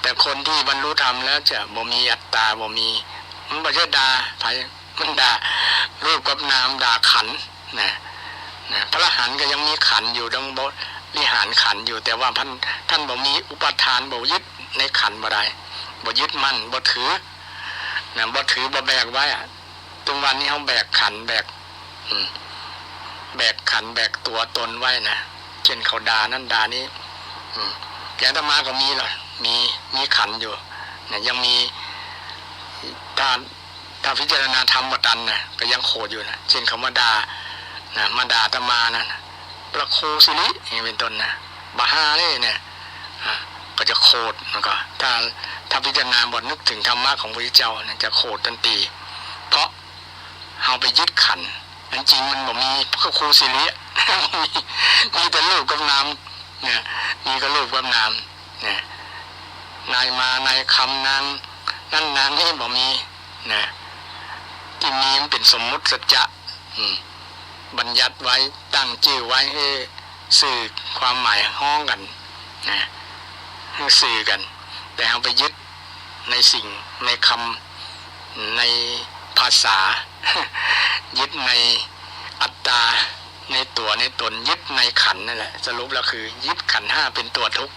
แต่คนที่บรรลุธรรมแล้วจะบ่มีอัตตาบ่มีมันบ่ใช่ด่าไผมันด่ารูปกับนามด่าขันธ์นะพระอรหันต์ก็ยังมีขันธ์อยู่ต้องบริหารขันธ์อยู่แต่ว่าท่านบ่มีอุปทานบ่ยึดในขันธ์บ่ได้บ่ยึดมั่นบ่ถือบ่ถือบ่แบกไว้ตรงวันนี้เฮาแบกขันธ์แบกขันธ์แบกตัวตนไว้นะเช่นเขาด่านั่นด่านี้อย่างอาตมาก็มีหรอมีขันธ์อยู่เนี่ยยังมีถ้าพิจารณาธรรมบ่ตันนะก็ยังโคตรอยู่นะเช่นเขามาด่ามาด่าอาตมานะประโคสิริเป็นต้นนะบาฮาเนี่ยก็จะโคตรมันก็ถ้าพิจารณาบทนึกถึงธรรมะของพระพุทธเจ้าเนี่ยจะโคตรทันทีเพราะเราไปยึดขันธ์จริงมันบอกมีพระครูสิริมีแต่รูปกับนามเนี่ยมีก็รูปกับนามเนี่ยนายมานายคำนางนั่นนางนี่บอกมีนะที่มีมันเป็นสมมุติสัจจะบัญญัติไว้ตั้งชื่อไว้ให้สื่อความหมายห้องกันนะให้สื่อกันแต่เอาไปยึดในสิ่งในคำในภาษายึดในอัตตาในตัวในตนยึดในขันนั่นแหละสรุปแล้วคือยึดขันธ์5เป็นตัวทุกข์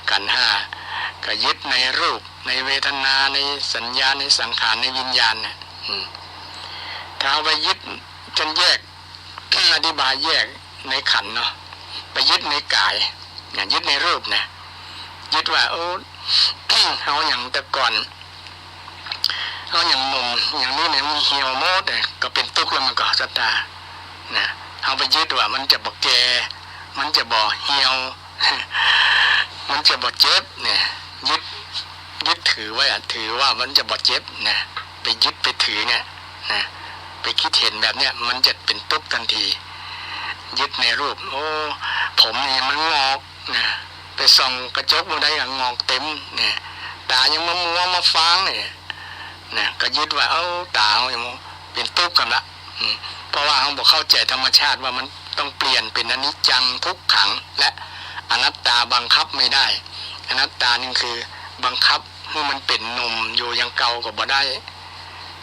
ขันธ์5ก็ยึดในรูปในเวทนาในสัญญาในสังขารในวิญญาณเนี่ยถ้าเอาไปยึดจนแยกอธิบายแยกในขันธ์เนาะไปยึดในกายยึดในรูปเนี่ยยึดว่าเอาอย่างแต่ก่อนเอาอย่างหนุ่มอย่างนี้เนี่ยมีเหี่ยวโมดเนี่ยก็เป็นทุกข์แล้วมันก็สัตตานะเอาไปยึดว่ามันจะบ่แก่มันจะบ่เหี่ยวมันจะบ่เจ็บเนี่ยยึดถือไว้ถือว่ามันจะบ่เจ็บนะไปยึดไปถือเนี่ยนะไปคิดเห็นแบบเนี้ยมันจะเป็นทุกข์ทันทียึดในรูปผมเนี่ยมันงอกนะไปส่องกระจกมาได้งอกเต็มเนี่ยตายังมามัวมาฟางเนี่ยก็ยึดว่าตาอย่างเป็นตุ๊กกันละ เพราะว่าเขาบอกเข้าใจธรรมชาติว่ามันต้องเปลี่ยนเป็นอนิจจังทุกขังและอนัตตาบังคับไม่ได้อนัตตานี่คือบังคับให้มันเป็นหนุ่มอยู่อย่างเก่าก็บ่ได้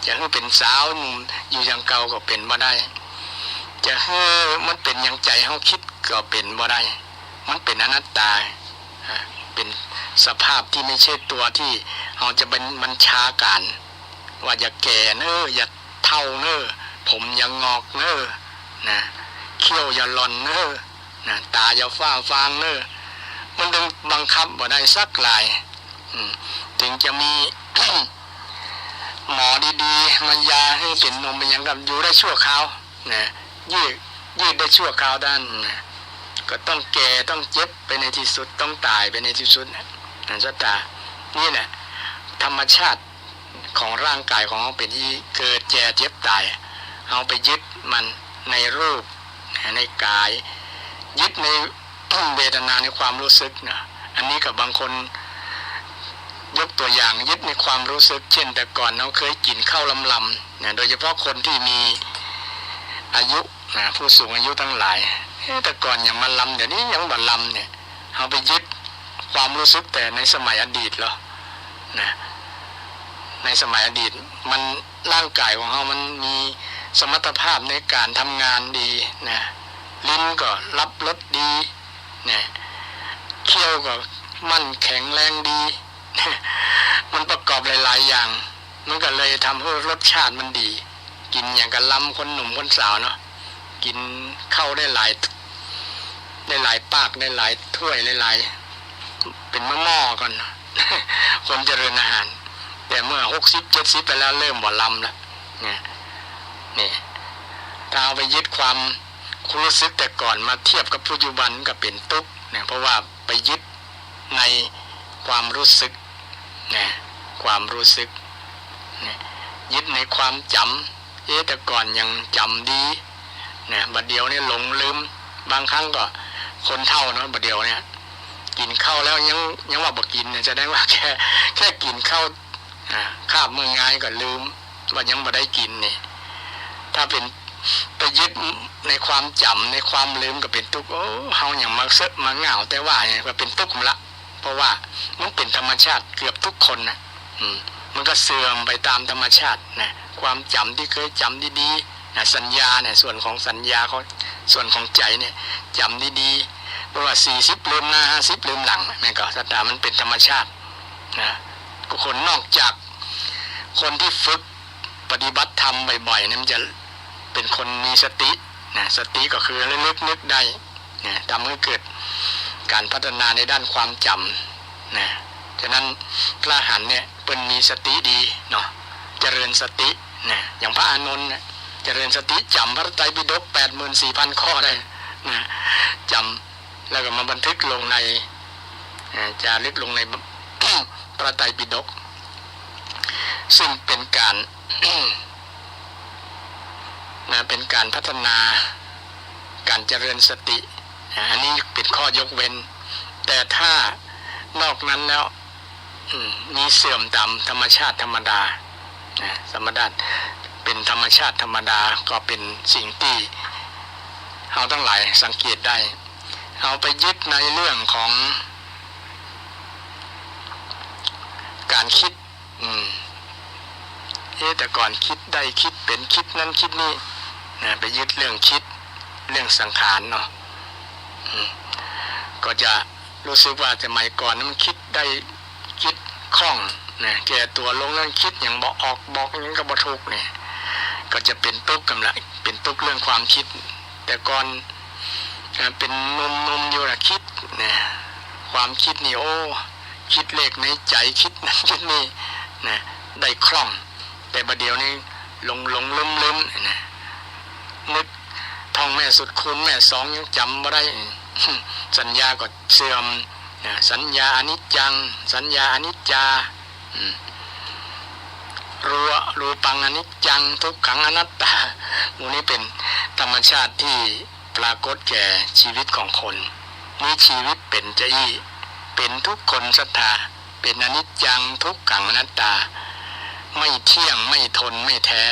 จะให้เป็นสาวหนุ่มอยู่อย่างเก่าก็เป็นบ่ได้จะให้มันเป็นอย่างใจเขาคิดก็เป็นบ่ได้มันเป็นอนัตตาเป็นสภาพที่ไม่ใช่ตัวที่เราจะเป็นบัญชาการว่าอย่าแก่เนอะอย่าเท่าเนอะผมอย่างงอกเนอะนะเขี้ยวอย่าหล่อนเนอะนะตาอย่าฟ้าฟางเนอะมันต้องบังคับบ่ได้สักลายถึงจะมี หมอดีๆมายาให้เป็นนมเป็นอย่างกับอยู่ได้ชั่วคราวนะยืดได้ชั่วคราวด้านนะก็ต้องแก่ต้องเจ็บไปในที่สุดต้องตายไปในที่สุดนะชะตานี่แหละธรรมชาติของร่างกายของเราเป็นที่เกิดแก่เจ็บตายเอาไปยึดมันในรูปในกายยึดในเวทนาในความรู้สึกนะอันนี้กับบางคนยกตัวอย่างยึดในความรู้สึกเช่นแต่ก่อนเราเคยกินข้าวลำๆนะโดยเฉพาะคนที่มีอายุนะผู้สูงอายุทั้งหลายแต่ก่อนอย่างมาลำเดี๋ยวนี้ยังบัดลำเนี่ยเอาไปยึดความรู้สึกแต่ในสมัยอดีตเหรอนะในสมัยอดีตมันร่างกายของเขามันมีสมรรถภาพในการทำงานดีนะลิ้นก็รับรสดีนะเคี้ยวก็มั่นแข็งแรงดีมันประกอบหลายๆอย่างมันก็เลยทำให้รสชาติมันดีกินอย่างกับลำคนหนุ่มคนสาวเนาะกินเข้าได้หลายปากได้หลายถ้วยหลายเป็นหม้อก่อน คนเจริญอาหารแต่เมื่อ60-70ไปแล้วเริ่มบ่ลำแล้วนี่ถ้าเอาไปยึดความรู้สึกแต่ก่อนมาเทียบกับปัจจุบันก็เป็นตุ๊กเนี่ยเพราะว่าไปยึดในความรู้สึกนะความรู้สึกนะยึดในความจำแต่ก่อนยังจำดีนะบัดเดียวเนี่ยหลงลืมบางครั้งก็คนเฒ่าเนาะบัดเดียวเนี่ยกินข้าวแล้วยังว่าบ่กินเนี่ยจะได้ว่าแค่กินข้าวคาบมือง่ายก็ลืมว่ายังบ่ได้กินนี่ถ้าเป็นไปยึดในความจำในความลืมก็เป็นทุกข์โอ้เฮาอย่างมาเซอะมาเหงาแต่ว่าเนี่ยก็เป็นทุกข์ละเพราะว่ามันเป็นธรรมชาติเกือบทุกคนนะมันก็เสื่อมไปตามธรรมชาตินะความจำที่เคยจำดีๆนะสัญญาเนี่ยส่วนของสัญญาเขาส่วนของใจเนี่ยจำดีๆเพราะว่า40ลืมหน้า50ลืมหลังแม่ก็สัตว์มันเป็นธรรมชาตินะคนนอกจากคนที่ฝึกปฏิบัติธรรมบ่อยๆเนี่ยมันจะเป็นคนมีสตินะสติก็คือนึกได้นะทำให้เกิดการพัฒนาในด้านความจำนะฉะนั้นพระอรหันต์เนี่ยเป็นมีสติดีเนาะเจริญสตินะอย่างพระอานนท์นะเจริญสติจำพระไตรปิฎก 84,000 ข้อได้นะจำแล้วก็มาบันทึกลงในจารึกลงใน พระไตรปิฎกซึ่งเป็นการ เป็นการพัฒนาการเจริญสติอันนี้เป็นข้อยกเว้นแต่ถ้านอกนั้นแล้วมีเสื่อมตามธรรมชาติธรรมดาธรรมดาเป็นธรรมชาติธรรมดาก็เป็นสิ่งที่เราทั้งหลายสังเกตได้เอาไปยึดในเรื่องของการคิดแต่ก่อนคิดได้คิดเป็นคิดนั้นคิดนี่ไปยึดเรื่องคิดเรื่องสังขารเนาะก็จะรู้สึกว่าสมัยก่อนนั้นมันคิดได้คิดคล่องนะแก่ตัวลงนั้นคิดอย่างบอกออกบอกอย่างก็บ่ถูกเนี่ยก็จะเป็นตุ๊กกำลังเป็นตุ๊กเรื่องความคิดแต่ก่อนเป็นนุ่มอยู่นะคิดนะความคิดนี่โอ้คิดเลขในใจคิดนั้นคิดนี่นะได้คล่องแต่บัดเดี๋ยวนี้ลงลืมนะนึกท่องแม่สุดคูณแม่สองยังจำไม่ได้สัญญาก็เสื่อมสัญญาอนิจจังสัญญาอนิจจารูปังอนิจจังทุกขังอนัตตาหมู่นี้เป็นธรรมชาติที่ปรากฏแก่ชีวิตของคนมีชีวิตเป็นจะอี้เป็นทุกคนศรัทธาเป็นอนิจจังทุกขังอนัตตาไม่เที่ยงไม่ทนไม่แท้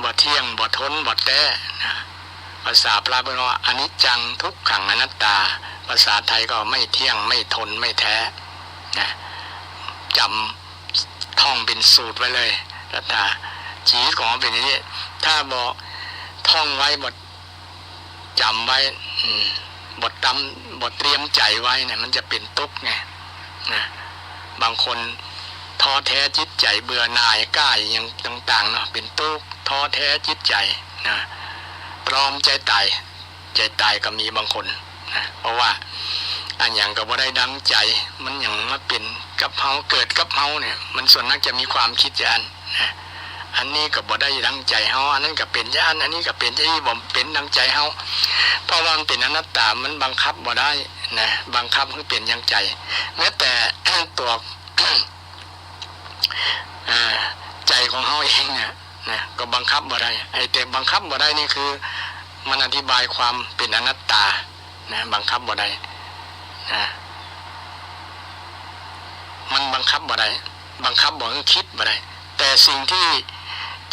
บ่เที่ยงบ่ทนบ่แท้นะภาษาพระเป็นว่าอนิจจังทุกขังอนัตตาภาษาไทยก็ไม่เที่ยงไม่ทนไม่แท้นะจำท่องเป็นสูตรไว้เลยถ้าชีวิตของเป็นอย่างนี้ถ้าบ่ท่องไว้บ่จำไว้บทเตรียมใจไว้เนี่ยมันจะเป็นทุกข์ไงนะบางคนท้อแท้จิตใจเบื่อหน่ายกล้าอย่างต่างๆเนาะเป็นทุกข์ท้อแท้จิตใจนะพร้อมใจตายก็มีบางคนนะเพราะว่าอันอย่างก็บ่ได้ดังใจมันอย่างมาเป็นกับเฮาเกิดกับเฮาเนี่ยมันส่วนนักจะมีความคิดอย่างนะอันนี้ก็บ่ได้ดังใจเฮาอันนั้นก็เป็นอย่างอันนี้ก็เป็นที่บ่เป็นดังใจเฮาเพราะว่ามันเป็นอนัตตามันบังคับบ่ได้นะบังคับให้เป็นอย่างใจแม้แต่ ตัว ใจของเฮาเองเนี่ยนะก็บังคับบ่ได้ไอ้แต่บังคับบ่ได้นี่คือมันอธิบายความเป็นอนัตตานะบังคับบ่ได้นะมันบังคับบ่ได้บังคับบ่ให้คิดบ่ได้แต่สิ่งที่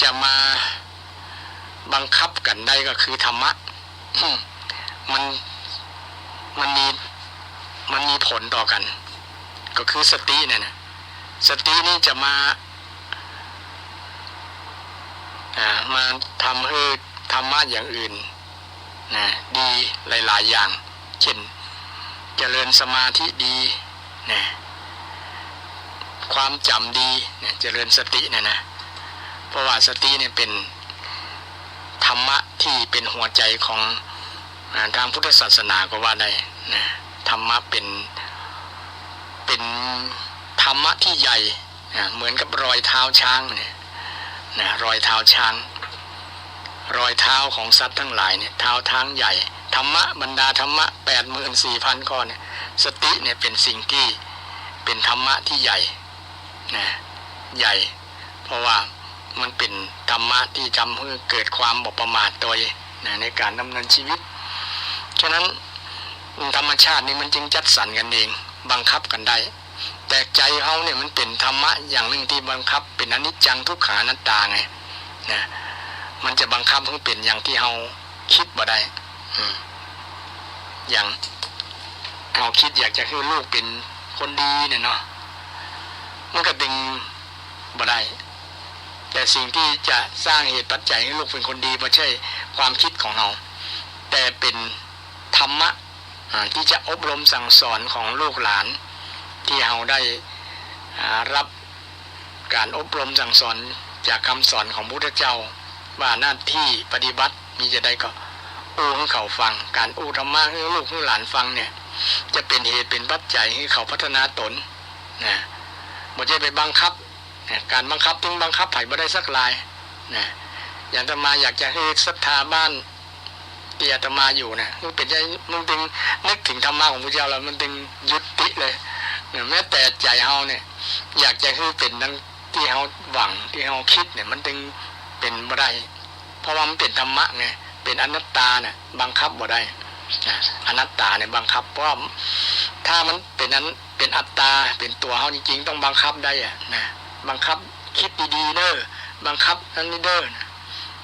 จะมาบังคับกันได้ก็คือธรรมะ มันมีผลต่อกันก็คือสติเนี่ยนะสตินี่จะมาทำให้ธรรมะอย่างอื่นนะดีหลายๆอย่างเช่นเจริญสมาธิดีนะความจำดีเนี่ยเจริญสติเนี่ยนะเพราะว่าสติเนี่ยเป็นธรรมะที่เป็นหัวใจของทางพุทธศาสนาก็ว่าได้นะธรรมะเป็นธรรมะที่ใหญ่เหมือนกับรอยเท้าช้างเนี่ยนะรอยเท้าช้างรอยเท้าของสัตว์ทั้งหลายเนี่ยเท้าทางใหญ่ธรรมะบรรดาธรรมะ 84,000 ข้อเนี่ยสติเนี่ยเป็นสิ่งที่เป็นธรรมะที่ใหญ่นะใหญ่เพราะว่ามันเป็นธรรมะที่ทำให้เกิดความบ่ประมาทตัวนะในการดำเนินชีวิตฉะนั้นธรรมชาตินี่มันจึงจัดสรรกันเองบังคับกันได้แต่ใจเฮาเนี่ยมันเป็นธรรมะอย่างหนึ่งที่บังคับเป็นอนิจจังทุกขังอนัตตาไงนะมันจะบังคับให้เป็นอย่างที่เฮาคิดบ่ได้อย่างเฮาคิดอยากจะให้ลูกเป็นคนดีเนี่ยเนาะมันก็ดึงบ่ได้แต่สิ่งที่จะสร้างเหตุปัจจัยให้ลูกเป็นคนดีไม่ใช่ความคิดของเราแต่เป็นธรรมะที่จะอบรมสั่งสอนของลูกหลานที่เราได้รับการอบรมสั่งสอนจากคำสอนของพระพุทธเจ้าว่าหน้าที่ปฏิบัติมีจะได้ก็อู้ให้เขาฟังการอู้ธรรมะให้ลูกให้หลานฟังเนี่ยจะเป็นเหตุเป็นปัจจัยให้เขาพัฒนาตนนะไม่ใช่ไปบังคับการบังคับถึงบังคับไผ่บ่ได้สักลายนะอย่างอาตมาอยากจะให้ศรัทธาบ้านที่อาตมาอยู่นะมันเป็นใจมันจึงนึกถึงธรรมะของพระเจ้าแล้วมันจึงยุติเลยแม้แต่ใจเฮาเนี่ยอยากจะให้เป็นดังที่เฮาหวังที่เฮาคิดเนี่ยมันจึงเป็นบ่ได้เพราะว่ามันเป็นธรรมะไงเป็นอนัตตาเนี่ยบังคับบ่ได้อนัตตาเนี่ยบังคับเพราะถ้ามันเป็นนั้นเป็นอัตตาเป็นตัวเฮาจริงๆต้องบังคับได้นะบังคับคิดดีๆเด้อบังคับนั้นนี่เด้อนะ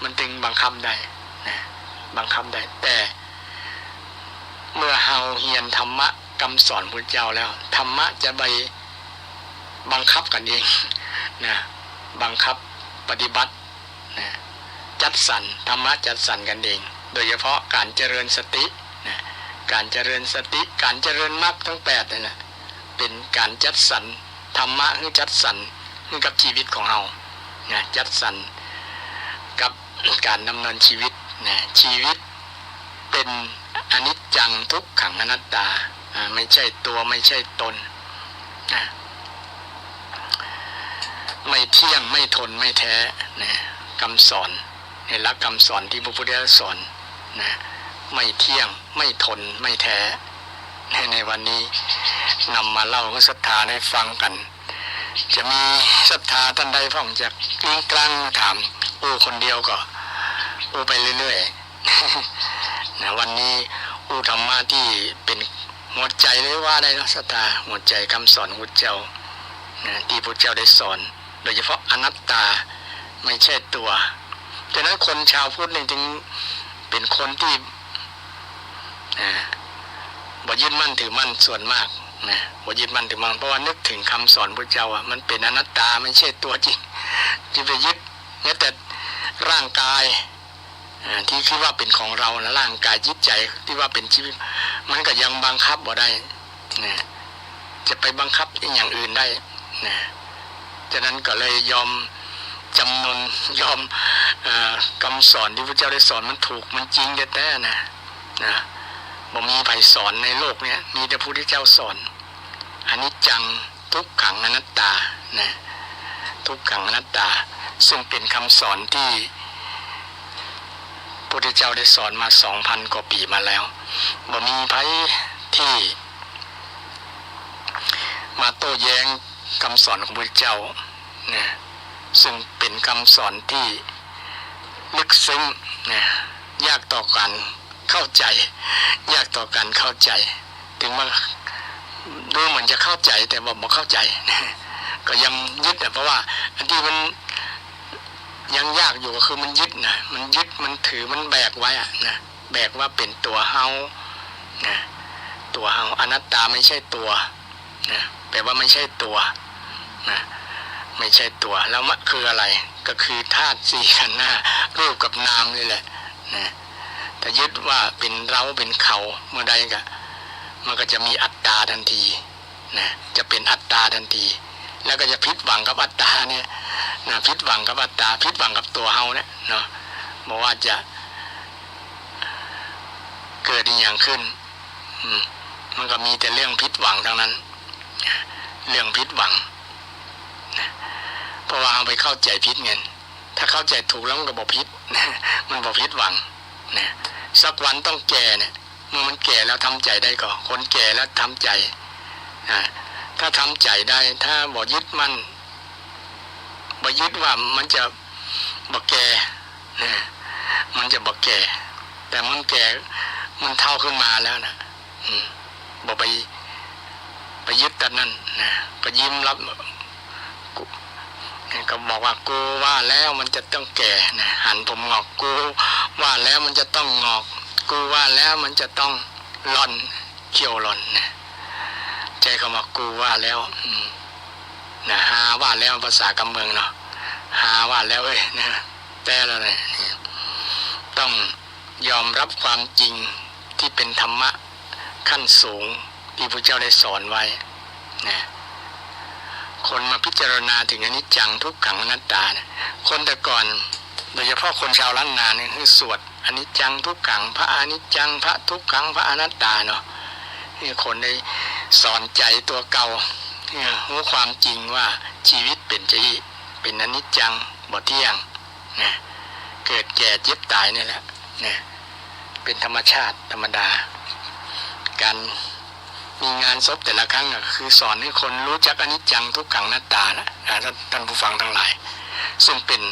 มันจึงบังคับได้นะบังคับได้แต่เมื่อเฮาเรียนธรรมะคำสอนพระเจ้าแล้วธรรมะจะไปบังคับกันเองนะบังคับปฏิบัตินะจัดสรรธรรมะจัดสรรกันเองโดยเฉพาะการเจริญสตินะการเจริญสติการเจริญมรรคทั้ง8นี่แหละเป็นการจัดสรรธรรมะให้จัดสรรให้กับชีวิตของเรานะจัดสรรกับการดำเนินชีวิตนะชีวิตเป็นอนิจจังทุกขังอนัตตาไม่ใช่ตัวไม่ใช่ตนนะไม่เที่ยงไม่ทนไม่แท้นะคำสอนในหลักคำสอนที่พระพุทธเจ้าสอนนะไม่เที่ยงไม่ทนไม่แท้ในวันนี้นำมาเล่าให้ศรัทธาได้ฟังกันจะมีศรัทธาท่านใดพ่องจากกลางถามอู้คนเดียวก็อู้ไปเรื่อยๆนะวันนี้อู้ธรรมะที่เป็นหัวใจเลยว่าได้นะศรัทธาหัวใจคำสอนพระเจ้านะที่พระเจ้าได้สอนโดยเฉพาะอนัตตาไม่ใช่ตัว ฉะนั้นคนชาวพุทธนี่จึงเป็นคนที่บ่ยึดมั่นถือมั่นส่วนมากนะบ่ยึดมั่นถือมั่นเพราะว่านึกถึงคำสอนพระเจ้ามันเป็นอนัตตาไม่ใช่ตัวจริงที่ไปยึดแม้แต่ร่างกายที่คิดว่าเป็นของเราและร่างกายจิตใจที่ว่าเป็นชีวิตมันก็ยังบังคับบ่ได้นะจะไปบังคับอย่างอื่นได้นะฉะนั้นก็เลยยอมจำนนยอมคำสอนที่พระเจ้าได้สอนมันถูกมันจริงแท้ๆนะบ่มีใครสอนในโลกนี้มีแต่พระพุทธเจ้าสอนอนิจจังทุกขังอนัตตานะทุกขังอนัตตาซึ่งเป็นคำสอนที่พระพุทธเจ้าได้สอนมา 2,000 กว่าปีมาแล้วบ่มีใครที่มาโต้แย้งคำสอนของพระพุทธเจ้านะซึ่งเป็นคำสอนที่ลึกซึ้งนะยากต่อการเข้าใจยากต่อการเข้าใจถึงว่าดูเหมือนจะเข้าใจแต่ว่าไม่เข้าใจก็ยังยึดเพราะว่าอันที่มันยังยากอยู่ก็คือมันยึดนะมันยึดมันถือมันแบกไว้นะแบกว่าเป็นตัวเฮานะตัวเฮาอนัตตาไม่ใช่ตัวนะแปลว่าไม่ใช่ตัวนะไม่ใช่ตัวแล้วมันคืออะไรก็คือธาตุสี่ขันธ์รูปกับนามนี่แหละนะแต่ยึดว่าเป็นเราเป็นเขาเมื่อใดก็มันก็จะมีอัตตาทันทีนะจะเป็นอัตตาทันทีแล้วก็จะผิดหวังกับอัตตาเนี่ยนะผิดหวังกับอัตตาผิดหวังกับตัวเฮาเนี่ยเนาะบอกว่าจะเกิดอย่างขึ้นมันก็มีแต่เรื่องผิดหวังทั้งนั้นเรื่องผิดหวังนะเพราะว่าเอาไปเข้าใจผิดเงินถ้าเข้าใจถูกแล้วมันก็บอกผิดมันบอกผิดหวังนะสักวันต้องแก่เนี่ยเมื่อมันแก่แล้วทำใจได้ก็คนแก่แล้วทำใจถ้าทำใจได้ถ้าบอกยึดมันบอกยึดว่ามันจะบอกแก่มันจะบอกแก่แต่มันแก่มันเท่าขึ้นมาแล้วนะบอกไปยึดแต่นั้นนะก็ยิ้มรับก็บอกว่ากูว่าแล้วมันจะต้องแก่นะหันผมงอกกูว่าแล้วมันจะต้องงอกกูว่าแล้วมันจะต้องหล่อนเขียวหล่อนนะใจคำว่ากูว่าแล้วนะหาว่าแล้วภาษากำเมืองเนาะหาว่าแล้วนะแต่แล้วเนี่ยต้องยอมรับความจริงที่เป็นธรรมะขั้นสูงที่พระเจ้าได้สอนไว้นะคนมาพิจารณาถึงอนิจจังทุกขังอนัตตานะคนแต่ก่อนโดยเฉพาะคนชาวล้านนาเนี่ยคือสวดอนิจจังทุกขังพระอนิจจังพระทุกขังพระอนัตตาเนาะนี่คนได้สอนใจตัวเก่ารู้ความจริงว่าชีวิตเป็นอนิจจังบ่เที่ยงนะเกิดแก่เจ็บตายนี่แหละนะเป็นธรรมชาติธรรมดาการมีงานศพแต่ละครั้งคือสอนให้คนรู้จักอนิจจังทุกขังอนัตตานะท่านผู้ฟังทั้งหลายซึ่งเป็น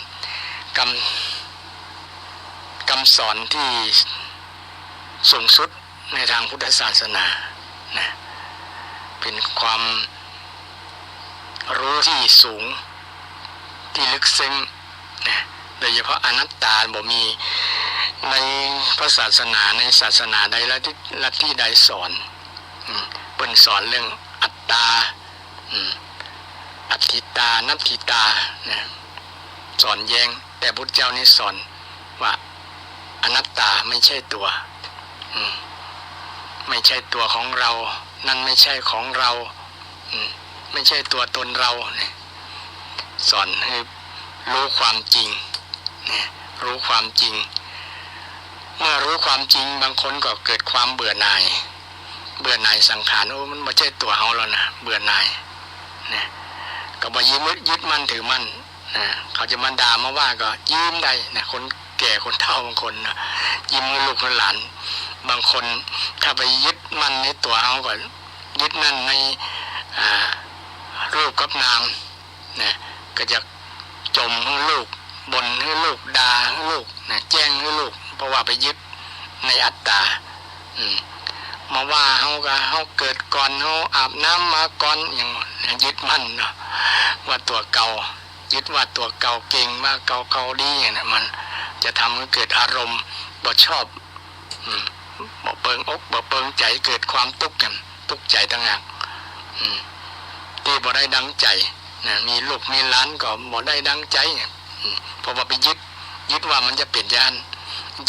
คำสอนที่สูงสุดในทางพุทธศาสนานะเป็นความรู้ที่สูงที่ลึกซึ้งนะโดยเฉพาะอนัตตาบ่มีในพระศาสนาในศาสนาใดลัทธิใดสอนเป็นสอนเรื่องอัตตาอัตถิตานัตถิตานะสอนแย้งแต่พุทธเจ้านี่สอนว่าอนัตตาไม่ใช่ตัวไม่ใช่ตัวของเรานั่นไม่ใช่ของเราไม่ใช่ตัวตนเราเนี่ยสอนให้รู้ความจริงเนี่ยรู้ความจริงเมื่อรู้ความจริงบางคนก็เกิดความเบื่อหน่ายสังขารมันไม่ใช่ตัวเขาแล้วนะเบื่อหน่ายนะก็บ่ยึดมั่นถือมั่นนะเขาจะมาด่ามาว่าก็ยิ้มได้นะคนแก่คนเฒ่าบางคนนะยิ้มลูกหลานบางคนถ้าไปยึดมั่นในตัวเขาก็ยึดนั่นในรูปกับนามนะก็จะจมให้ลูกบ่นให้ลูกด่าให้ลูกนะแจ้งให้ลูกเพราะว่าไปยึดในอัตตามาว่าเขาเกิดก่อนเขาอาบน้ำมาก่อนอย่างยึดมั่นเนาะว่าตัวเก่ายึดว่าตัวเก่าเก่งมากเก่าดีอย่างนั้นมัน จะทำให้เกิดอารมณ์บ่ชอบบ่เปิงอกบ่เปิงใจเกิดความทุกข์กันทุกข์ใจต่างหากที่บ่ได้ดังใจนะมีลูกมีหลานก็บ่ได้ดังใจเพราะว่าไปยึดว่ามันจะเป็นอย่างนั้น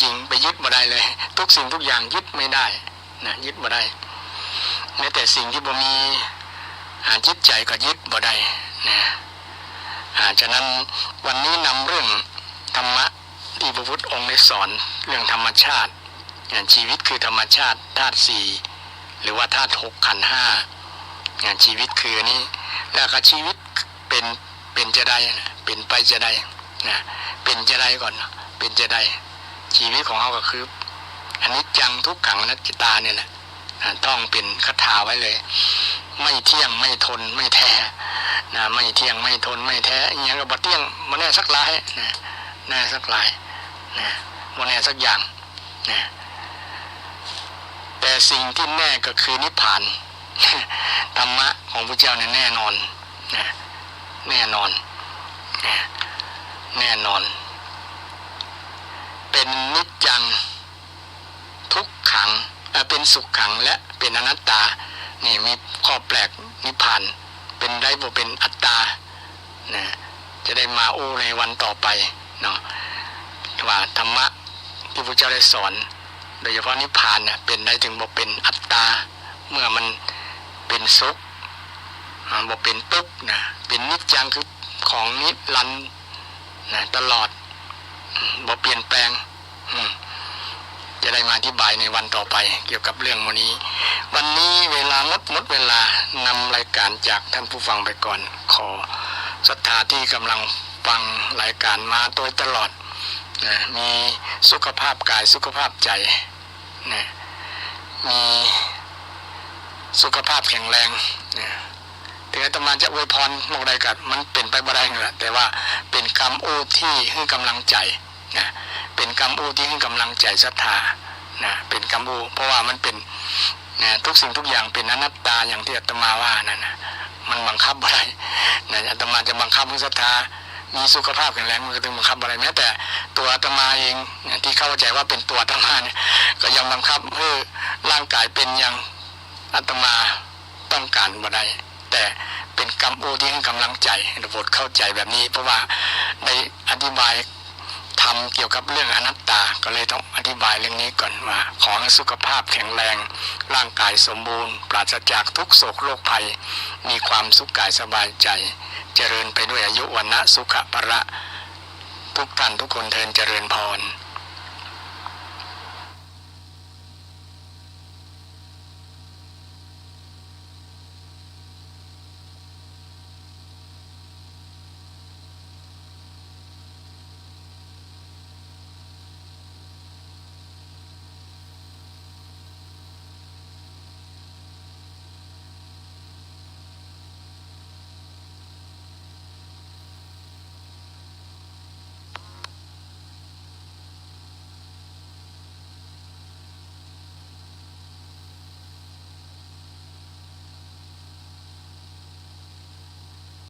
จริงไปยึดบ่ได้เลยทุกสิ่งทุกอย่างยึดไม่ได้นะยึดบ่ได้แม้แต่สิ่งที่บ่มีจิตใจก็ยึดบ่ได้นะฉะนั้นวันนี้นำเรื่องธรรมะที่พระพุทธองค์ได้สอนเรื่องธรรมชาติชีวิตคือธรรมชาติธาตุสี่หรือว่าธาตุหกขันธ์ห้าชีวิตคือนี้แล้วก็ชีวิตเป็นจะได้เป็นไปจะได้นะเป็นจะได้ก่อนเป็นจะได้ชีวิตของเราก็คืออนิจจังทุกขังอนัตตาเนี่ยแหละต้องเป็นคาถาไว้เลยไม่เที่ยงไม่ทนไม่แท้นะไม่เที่ยงไม่ทนไม่แท้อย่างนี้ก็บ่เที่ยงบ่แน่สักหลายนะแน่สักหลายนะบ่แน่สักอย่างนะแต่สิ่งที่แน่ก็คือนิพพานธรรมะของพระเจ้าเนี่ยแน่นอนนะแน่นอนนะแน่นอนเป็นนิจจังทุกขังเป็นสุขขังและเป็นอนัตตานี่มีข้อแปลกนิพพานเป็นได้บ่เป็นอัตตานะจะได้มาโอ้ในวันต่อไปเนาะว่าธรรมะที่พระเจ้าได้สอนโดยเฉพาะนิพพานเนี่ยเป็นได้ถึงบ่เป็นอัตตาเมื่อมันเป็นสุขบ่เป็นทุกข์นะเป็นนิจจังคือของนิรันดร์นะตลอดบ่เปลี่ยนแปลงจะได้มาอธิบายในวันต่อไปเกี่ยวกับเรื่องวันนี้เวลาหมดเวลานำรายการจากท่านผู้ฟังไปก่อนขอศรัทธาที่กำลังฟังรายการมาโดยตลอดนะมีสุขภาพกายสุขภาพใจนะมีสุขภาพแข็งแรงนะถึงอาตมาจะอวยพรโมกใดกัดมันเป็นไปบ่ได้แหละแต่ว่าเป็นคำอู้ที่ให้กำลังใจนะเป็นคำอู้ที่ให้กำลังใจศรัทธานะเป็นคำอู้เพราะว่ามันเป็นนะทุกสิ่งทุกอย่างเป็นอนัตตาอย่างที่อาตมาว่านั่นนะมันบังคับบ่ได้นะอาตมาจะบังคับให้ศรัทธามีสุขภาพแข็งแรงมันก็ต้องบังคับอะไรแม้แต่ตัวอาตมาเองที่เข้าใจว่าเป็นตัวอาตมาเนี่ยก็ยังบังคับให้ร่างกายเป็นอย่างอาตมาต้องการบ่ได้แต่เป็นคำอู้ที่ให้กำลังใจให้โปรดเข้าใจแบบนี้เพราะว่าได้อธิบายทำเกี่ยวกับเรื่องอนัตตาก็เลยต้องอธิบายเรื่องนี้ก่อนว่าขอให้สุขภาพแข็งแรงร่างกายสมบูรณ์ปราศจากทุกโศกโรคภัยมีความสุขกายสบายใจเจริญไปด้วยอายุวรรณะสุขภละทุกท่านทุกคนเทินเจริญพร